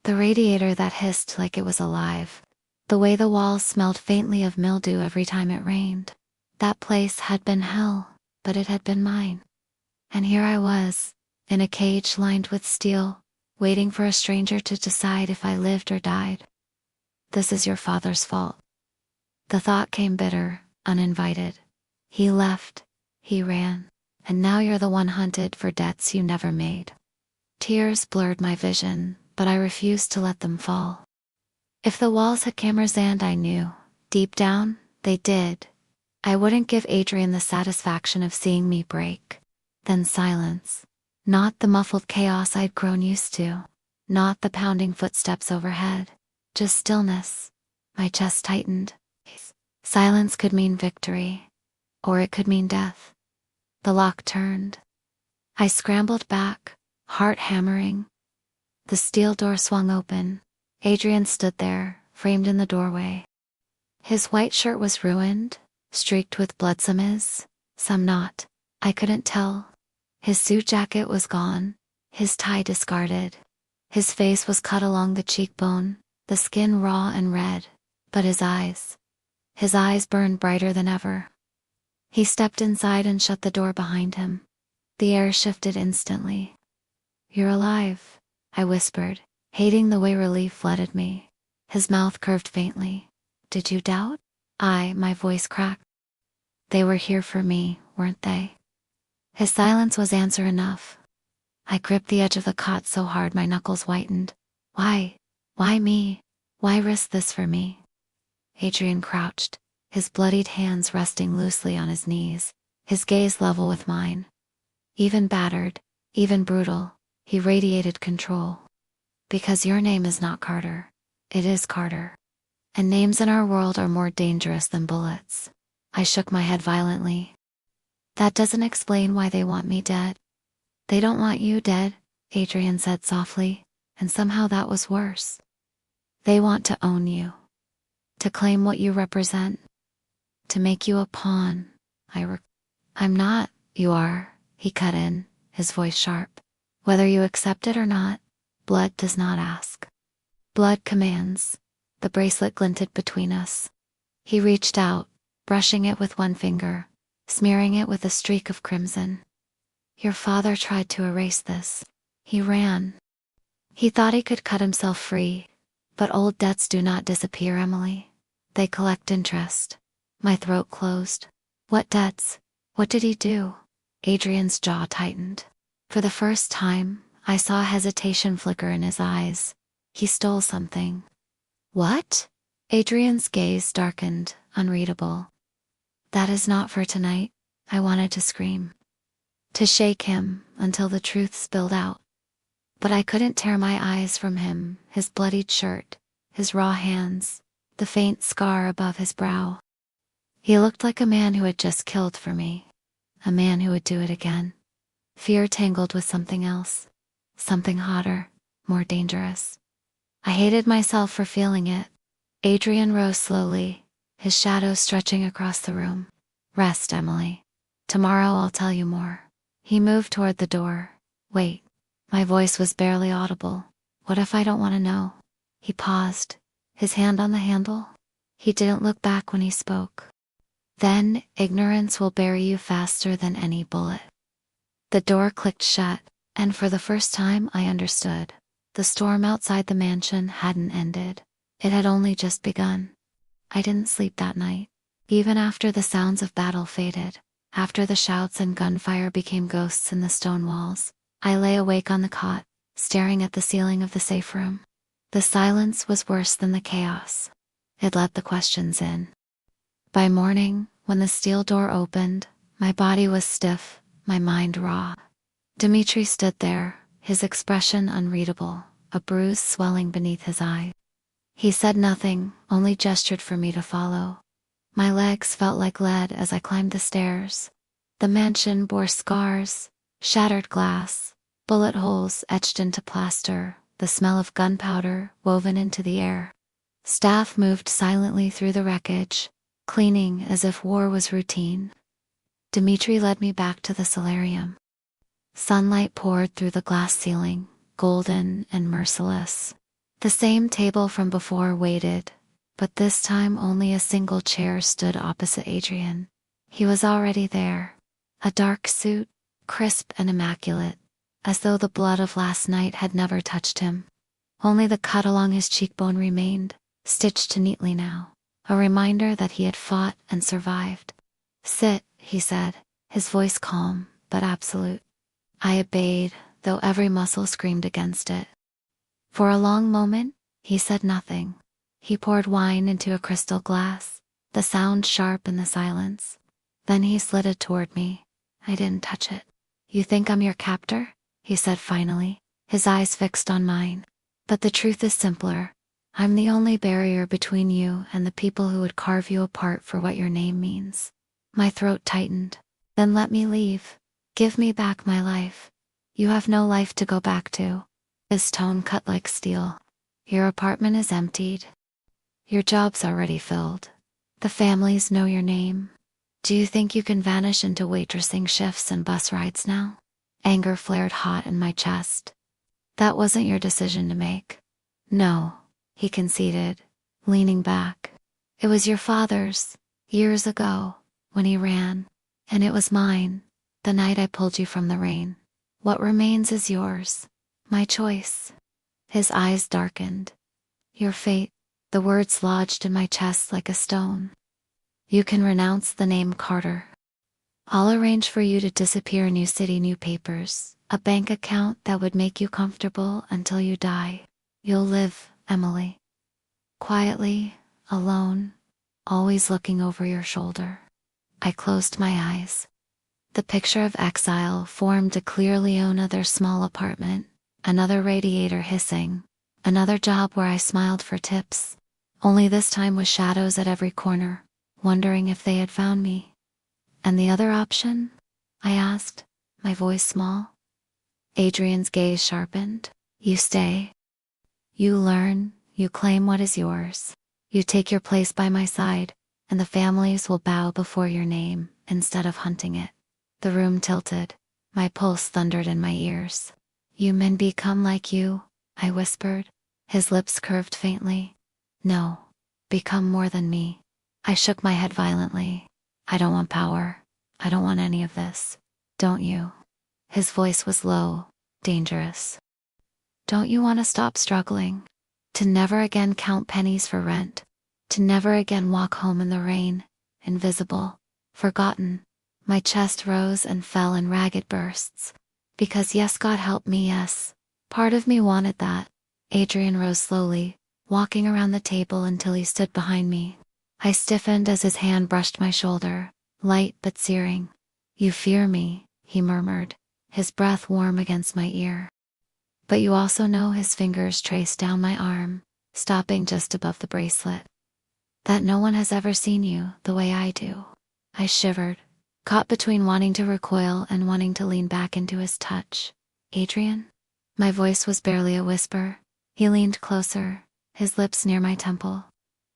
the radiator that hissed like it was alive, the way the walls smelled faintly of mildew every time it rained. That place had been hell, but it had been mine. And here I was, in a cage lined with steel, waiting for a stranger to decide if I lived or died. "This is your father's fault." The thought came bitter, uninvited. He left, he ran, and now you're the one hunted for debts you never made. Tears blurred my vision, but I refused to let them fall. If the walls had cameras, and I knew, deep down, they did, I wouldn't give Adrian the satisfaction of seeing me break. Then silence. Not the muffled chaos I'd grown used to. Not the pounding footsteps overhead. Just stillness. My chest tightened. Silence could mean victory, or it could mean death. The lock turned. I scrambled back, heart hammering. The steel door swung open. Adrian stood there, framed in the doorway. His white shirt was ruined, streaked with blood, some not. I couldn't tell. His suit jacket was gone, his tie discarded. His face was cut along the cheekbone, the skin raw and red, but his eyes burned brighter than ever. He stepped inside and shut the door behind him. The air shifted instantly. "You're alive," I whispered, hating the way relief flooded me. His mouth curved faintly. "Did you doubt?" My voice cracked. "They were here for me, weren't they?" His silence was answer enough. I gripped the edge of the cot so hard my knuckles whitened. Why? Why me? Why risk this for me? Adrian crouched, his bloodied hands resting loosely on his knees, his gaze level with mine. Even battered, even brutal, he radiated control. Because your name is not Carter. It is Carter. And names in our world are more dangerous than bullets. I shook my head violently. That doesn't explain why they want me dead. They don't want you dead, Adrian said softly, and somehow that was worse. They want to own you. To claim what you represent. To make you a pawn. I'm not, you are, he cut in, his voice sharp. Whether you accept it or not, blood does not ask. Blood commands. The bracelet glinted between us. He reached out, brushing it with one finger, smearing it with a streak of crimson. Your father tried to erase this. He ran. He thought he could cut himself free. But old debts do not disappear, Emily. They collect interest. My throat closed. What debts? What did he do? Adrian's jaw tightened. For the first time, I saw hesitation flicker in his eyes. He stole something. What? Adrian's gaze darkened, unreadable. That is not for tonight. I wanted to scream. To shake him until the truth spilled out. But I couldn't tear my eyes from him, his bloodied shirt, his raw hands, the faint scar above his brow. He looked like a man who had just killed for me. A man who would do it again. Fear tangled with something else. Something hotter, more dangerous. I hated myself for feeling it. Adrian rose slowly, his shadow stretching across the room. Rest, Emily. Tomorrow I'll tell you more. He moved toward the door. Wait. My voice was barely audible. What if I don't want to know? He paused, his hand on the handle. He didn't look back when he spoke. Then, ignorance will bury you faster than any bullet. The door clicked shut, and for the first time I understood. The storm outside the mansion hadn't ended. It had only just begun. I didn't sleep that night. Even after the sounds of battle faded, after the shouts and gunfire became ghosts in the stone walls, I lay awake on the cot, staring at the ceiling of the safe room. The silence was worse than the chaos. It let the questions in. By morning, when the steel door opened, my body was stiff, my mind raw. Dmitri stood there, his expression unreadable, a bruise swelling beneath his eye. He said nothing, only gestured for me to follow. My legs felt like lead as I climbed the stairs. The mansion bore scars, shattered glass, bullet holes etched into plaster, the smell of gunpowder woven into the air. Staff moved silently through the wreckage, cleaning as if war was routine. Dmitri led me back to the solarium. Sunlight poured through the glass ceiling, golden and merciless. The same table from before waited, but this time only a single chair stood opposite Adrian. He was already there. A dark suit, crisp and immaculate, as though the blood of last night had never touched him. Only the cut along his cheekbone remained, stitched neatly now, a reminder that he had fought and survived. Sit, he said, his voice calm, but absolute. I obeyed, though every muscle screamed against it. For a long moment, he said nothing. He poured wine into a crystal glass, the sound sharp in the silence. Then he slid it toward me. I didn't touch it. You think I'm your captor? He said finally, his eyes fixed on mine. But the truth is simpler. I'm the only barrier between you and the people who would carve you apart for what your name means. My throat tightened. Then let me leave. Give me back my life. You have no life to go back to. His tone cut like steel. Your apartment is emptied. Your job's already filled. The families know your name. Do you think you can vanish into waitressing shifts and bus rides now? Anger flared hot in my chest. That wasn't your decision to make. No, he conceded, leaning back. It was your father's, years ago, when he ran. And it was mine, the night I pulled you from the rain. What remains is yours. My choice. His eyes darkened. Your fate, the words lodged in my chest like a stone. You can renounce the name Carter. I'll arrange for you to disappear, new city, new papers, a bank account that would make you comfortable until you die. You'll live, Emily. Quietly, alone, always looking over your shoulder. I closed my eyes. The picture of exile formed a clearly another small apartment, another radiator hissing, another job where I smiled for tips, only this time with shadows at every corner, wondering if they had found me. And the other option? I asked, my voice small. Adrian's gaze sharpened. You stay. You learn, you claim what is yours. You take your place by my side, and the families will bow before your name instead of hunting it. The room tilted. My pulse thundered in my ears. You men become like you, I whispered. His lips curved faintly. No, become more than me. I shook my head violently. I don't want power. I don't want any of this. Don't you? His voice was low, dangerous. Don't you want to stop struggling? To never again count pennies for rent? To never again walk home in the rain, invisible, forgotten? My chest rose and fell in ragged bursts. Because yes, God help me, yes. Part of me wanted that. Adrian rose slowly, walking around the table until he stood behind me. I stiffened as his hand brushed my shoulder, light but searing. You fear me, he murmured, his breath warm against my ear. But you also know, his fingers traced down my arm, stopping just above the bracelet. That no one has ever seen you the way I do. I shivered, caught between wanting to recoil and wanting to lean back into his touch. Adrian? My voice was barely a whisper. He leaned closer, his lips near my temple.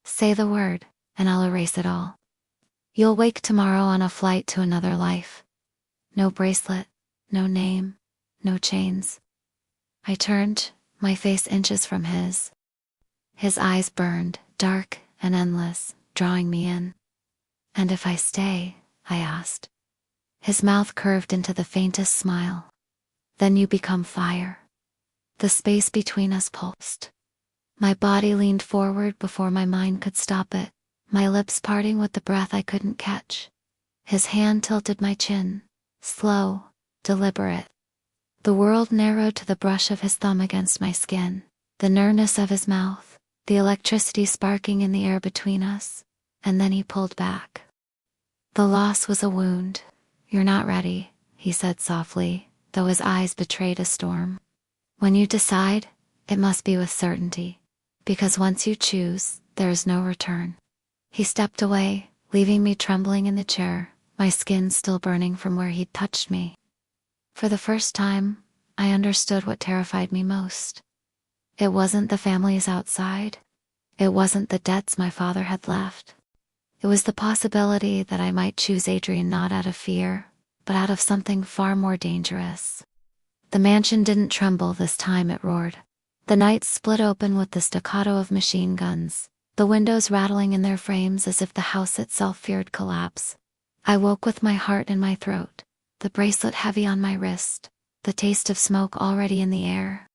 Say the word, and I'll erase it all. You'll wake tomorrow on a flight to another life. No bracelet, no name, no chains. I turned, my face inches from his. His eyes burned, dark and endless, drawing me in. And if I stay? I asked. His mouth curved into the faintest smile. Then you become fire. The space between us pulsed. My body leaned forward before my mind could stop it, my lips parting with the breath I couldn't catch. His hand tilted my chin, slow, deliberate. The world narrowed to the brush of his thumb against my skin, the nearness of his mouth, the electricity sparking in the air between us, and then he pulled back. The loss was a wound. You're not ready, he said softly, though his eyes betrayed a storm. When you decide, it must be with certainty, because once you choose, there is no return. He stepped away, leaving me trembling in the chair, my skin still burning from where he'd touched me. For the first time, I understood what terrified me most. It wasn't the families outside. It wasn't the debts my father had left. It was the possibility that I might choose Adrian not out of fear, but out of something far more dangerous. The mansion didn't tremble this time, it roared. The night split open with the staccato of machine guns, the windows rattling in their frames as if the house itself feared collapse. I woke with my heart in my throat, the bracelet heavy on my wrist, the taste of smoke already in the air.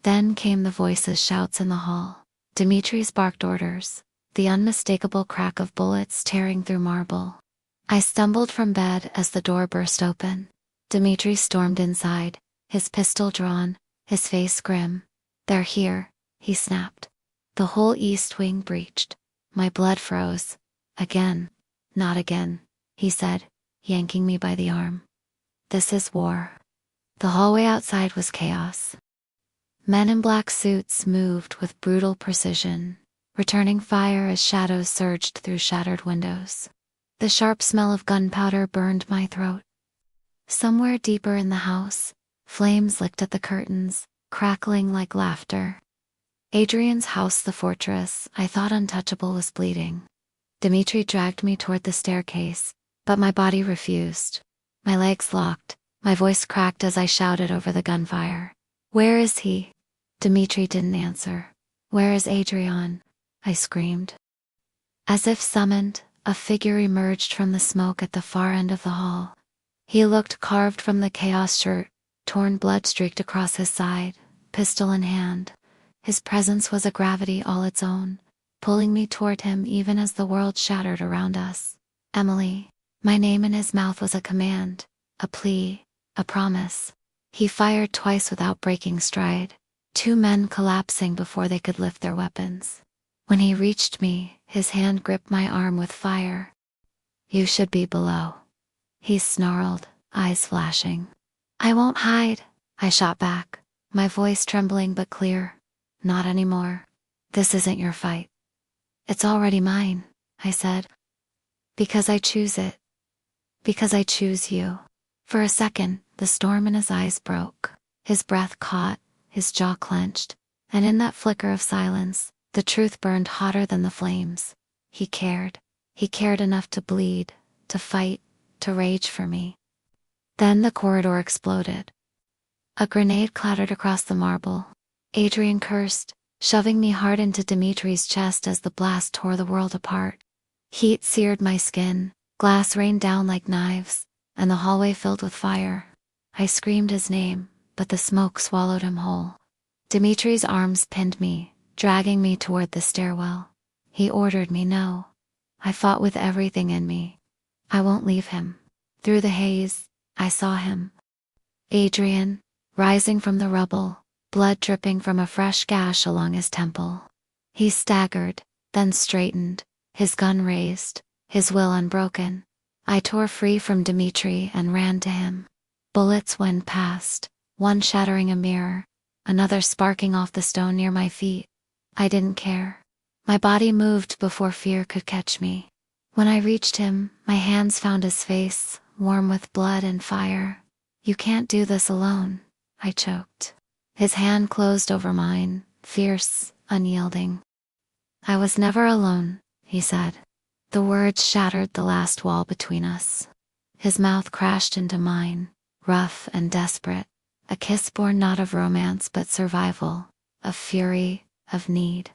Then came the voices, shouts in the hall, Dimitri's barked orders, the unmistakable crack of bullets tearing through marble. I stumbled from bed as the door burst open. Dimitri stormed inside, his pistol drawn, his face grim. They're here, he snapped. The whole east wing breached. My blood froze. Again. Not again, he said, yanking me by the arm. This is war. The hallway outside was chaos. Men in black suits moved with brutal precision, returning fire as shadows surged through shattered windows. The sharp smell of gunpowder burned my throat. Somewhere deeper in the house, flames licked at the curtains, crackling like laughter. Adrian's house, the fortress I thought untouchable, was bleeding. Dimitri dragged me toward the staircase, but my body refused. My legs locked, my voice cracked as I shouted over the gunfire. Where is he? Dimitri didn't answer. Where is Adrian? I screamed. As if summoned, a figure emerged from the smoke at the far end of the hall. He looked carved from the chaos, shirt, torn blood streaked across his side, pistol in hand. His presence was a gravity all its own, pulling me toward him even as the world shattered around us. Emily, My name in his mouth was a command, a plea, a promise. He fired twice without breaking stride, 2 men collapsing before they could lift their weapons. When he reached me, his hand gripped my arm with fire. "You should be below," he snarled, eyes flashing. "I won't hide," I shot back, my voice trembling but clear. "Not anymore. This isn't your fight." "It's already mine," I said. "Because I choose it. Because I choose you." For a second, the storm in his eyes broke. His breath caught, his jaw clenched, and in that flicker of silence, the truth burned hotter than the flames. He cared. He cared enough to bleed, to fight, to rage for me. Then the corridor exploded. A grenade clattered across the marble. Adrian cursed, shoving me hard into Dimitri's chest as the blast tore the world apart. Heat seared my skin, glass rained down like knives, and the hallway filled with fire. I screamed his name, but the smoke swallowed him whole. Dimitri's arms pinned me, dragging me toward the stairwell. He ordered me no. I fought with everything in me. I won't leave him. Through the haze, I saw him. Adrian, rising from the rubble, blood dripping from a fresh gash along his temple. He staggered, then straightened, his gun raised, his will unbroken. I tore free from Dimitri and ran to him. Bullets went past, one shattering a mirror, another sparking off the stone near my feet. I didn't care. My body moved before fear could catch me. When I reached him, my hands found his face, warm with blood and fire. "You can't do this alone," I choked. His hand closed over mine, fierce, unyielding. "I was never alone," he said. The words shattered the last wall between us. His mouth crashed into mine, rough and desperate, a kiss born not of romance but survival, of fury, of need.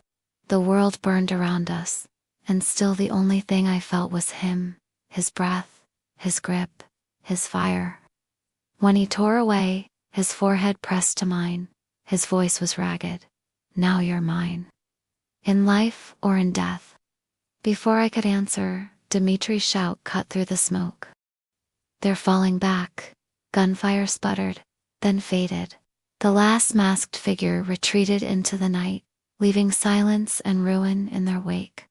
The world burned around us, and still the only thing I felt was him, his breath, his grip, his fire. When he tore away, his forehead pressed to mine, his voice was ragged. "Now you're mine. In life or in death." Before I could answer, Dimitri's shout cut through the smoke. "They're falling back." Gunfire sputtered, then faded. The last masked figure retreated into the night, leaving silence and ruin in their wake.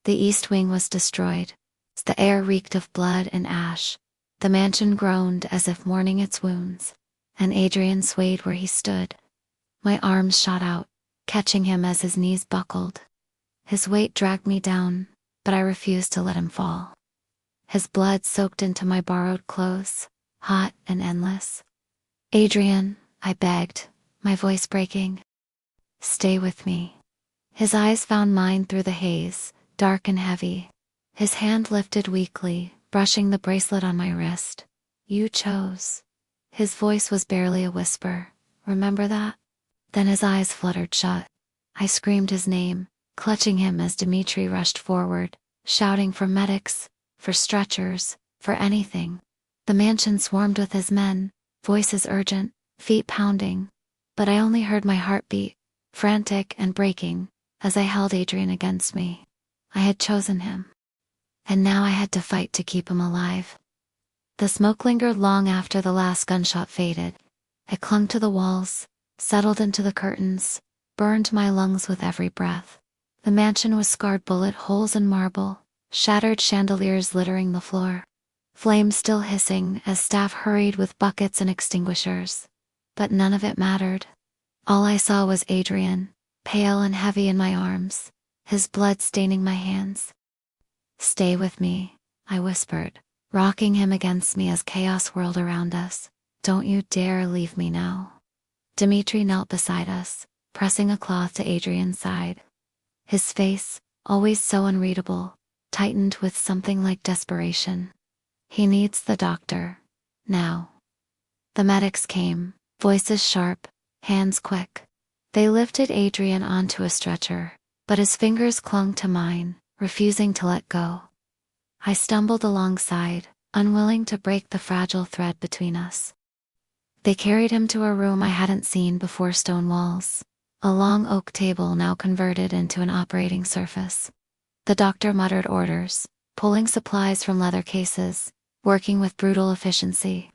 The east wing was destroyed. The air reeked of blood and ash. The mansion groaned as if mourning its wounds, and Adrian swayed where he stood. My arms shot out, catching him as his knees buckled. His weight dragged me down, but I refused to let him fall. His blood soaked into my borrowed clothes, hot and endless. "Adrian," I begged, my voice breaking. "Stay with me." His eyes found mine through the haze, dark and heavy. His hand lifted weakly, brushing the bracelet on my wrist. "You chose." His voice was barely a whisper. "Remember that?" Then his eyes fluttered shut. I screamed his name, clutching him as Dimitri rushed forward, shouting for medics, for stretchers, for anything. The mansion swarmed with his men, voices urgent, feet pounding. But I only heard my heartbeat, frantic and breaking, as I held Adrian against me. I had chosen him. And now I had to fight to keep him alive. The smoke lingered long after the last gunshot faded. It clung to the walls, settled into the curtains, burned my lungs with every breath. The mansion was scarred bullet holes in marble, shattered chandeliers littering the floor. Flames still hissing as staff hurried with buckets and extinguishers. But none of it mattered. All I saw was Adrian, pale and heavy in my arms, his blood staining my hands. "Stay with me," I whispered, rocking him against me as chaos whirled around us. "Don't you dare leave me now." Dimitri knelt beside us, pressing a cloth to Adrian's side. His face, always so unreadable, tightened with something like desperation. "He needs the doctor. Now." The medics came, voices sharp, hands quick. They lifted Adrian onto a stretcher, but his fingers clung to mine, refusing to let go. I stumbled alongside, unwilling to break the fragile thread between us. They carried him to a room I hadn't seen before: stone walls, a long oak table now converted into an operating surface. The doctor muttered orders, pulling supplies from leather cases, working with brutal efficiency.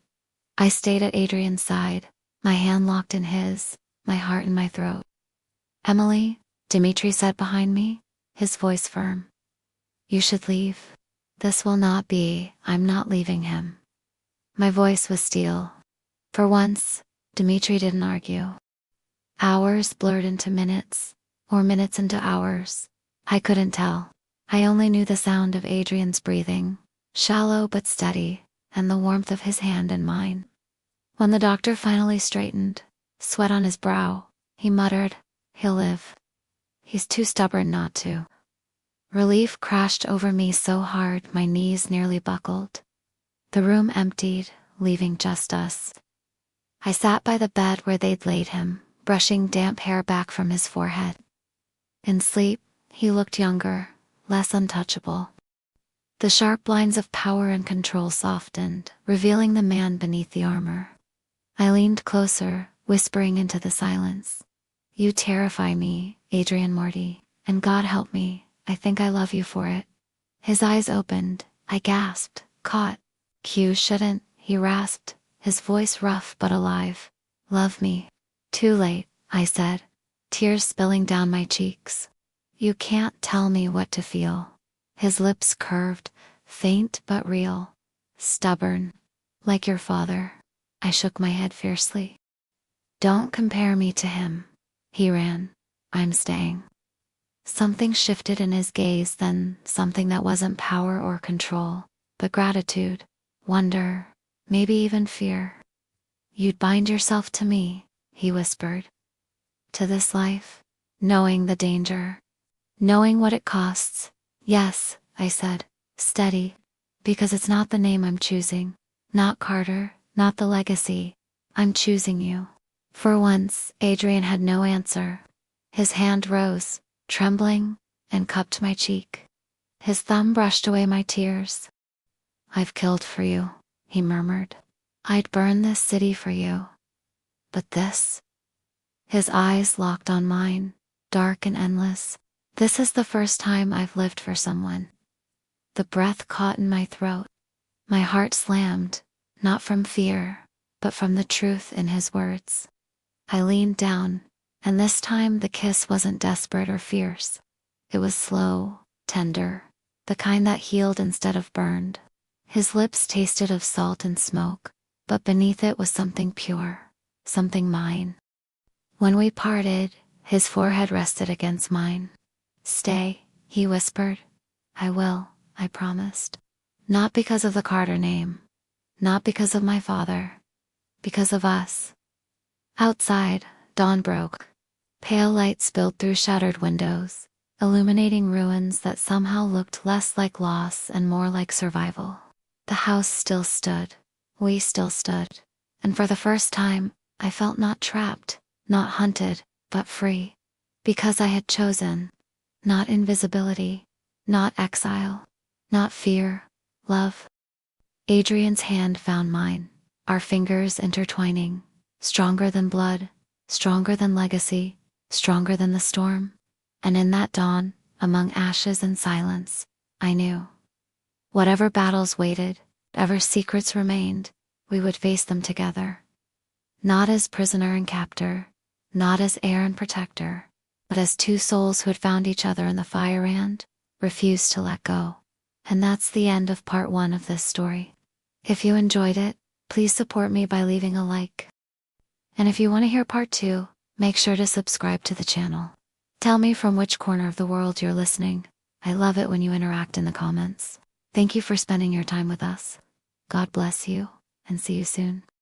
I stayed at Adrian's side, my hand locked in his, my heart in my throat. "Emily," Dimitri said behind me, his voice firm. "You should leave. This will not be, I'm not leaving him." My voice was steel. For once, Dimitri didn't argue. Hours blurred into minutes, or minutes into hours. I couldn't tell. I only knew the sound of Adrian's breathing, shallow but steady, and the warmth of his hand in mine. When the doctor finally straightened, sweat on his brow, he muttered, "He'll live. He's too stubborn not to." Relief crashed over me so hard my knees nearly buckled. The room emptied, leaving just us. I sat by the bed where they'd laid him, brushing damp hair back from his forehead. In sleep, he looked younger, less untouchable. The sharp lines of power and control softened, revealing the man beneath the armor. I leaned closer, whispering into the silence. "You terrify me, Adrian Morty, and God help me, I think I love you for it." His eyes opened, I gasped, caught. "You shouldn't," he rasped, his voice rough but alive. "Love me." "Too late," I said, tears spilling down my cheeks. "You can't tell me what to feel." His lips curved, faint but real. "Stubborn. Like your father." I shook my head fiercely. "Don't compare me to him." He ran. "I'm staying." Something shifted in his gaze then, something that wasn't power or control, but gratitude, wonder, maybe even fear. "You'd bind yourself to me," he whispered. "To this life? Knowing the danger. Knowing what it costs." "Yes," I said, steady. "Because it's not the name I'm choosing. Not Carter, not the legacy. I'm choosing you." For once, Adrian had no answer. His hand rose, trembling, and cupped my cheek. His thumb brushed away my tears. "I've killed for you," he murmured. "I'd burn this city for you. But this?" His eyes locked on mine, dark and endless. "This is the first time I've lived for someone." The breath caught in my throat. My heart slammed, not from fear, but from the truth in his words. I leaned down, and this time the kiss wasn't desperate or fierce. It was slow, tender, the kind that healed instead of burned. His lips tasted of salt and smoke, but beneath it was something pure, something mine. When we parted, his forehead rested against mine. "Stay," he whispered. "I will," I promised. Not because of the Carter name, not because of my father, because of us. Outside, dawn broke. Pale light spilled through shattered windows, illuminating ruins that somehow looked less like loss and more like survival. The house still stood. We still stood. And for the first time, I felt not trapped, not hunted, but free. Because I had chosen. Not invisibility, not exile, not fear, love. Adrian's hand found mine, our fingers intertwining, stronger than blood, stronger than legacy, stronger than the storm. And in that dawn, among ashes and silence, I knew. Whatever battles waited, whatever secrets remained, we would face them together. Not as prisoner and captor, not as heir and protector, but as two souls who had found each other in the fire and refused to let go. And that's the end of part 1 of this story. If you enjoyed it, please support me by leaving a like. And if you want to hear part 2, make sure to subscribe to the channel. Tell me from which corner of the world you're listening. I love it when you interact in the comments. Thank you for spending your time with us. God bless you, and see you soon.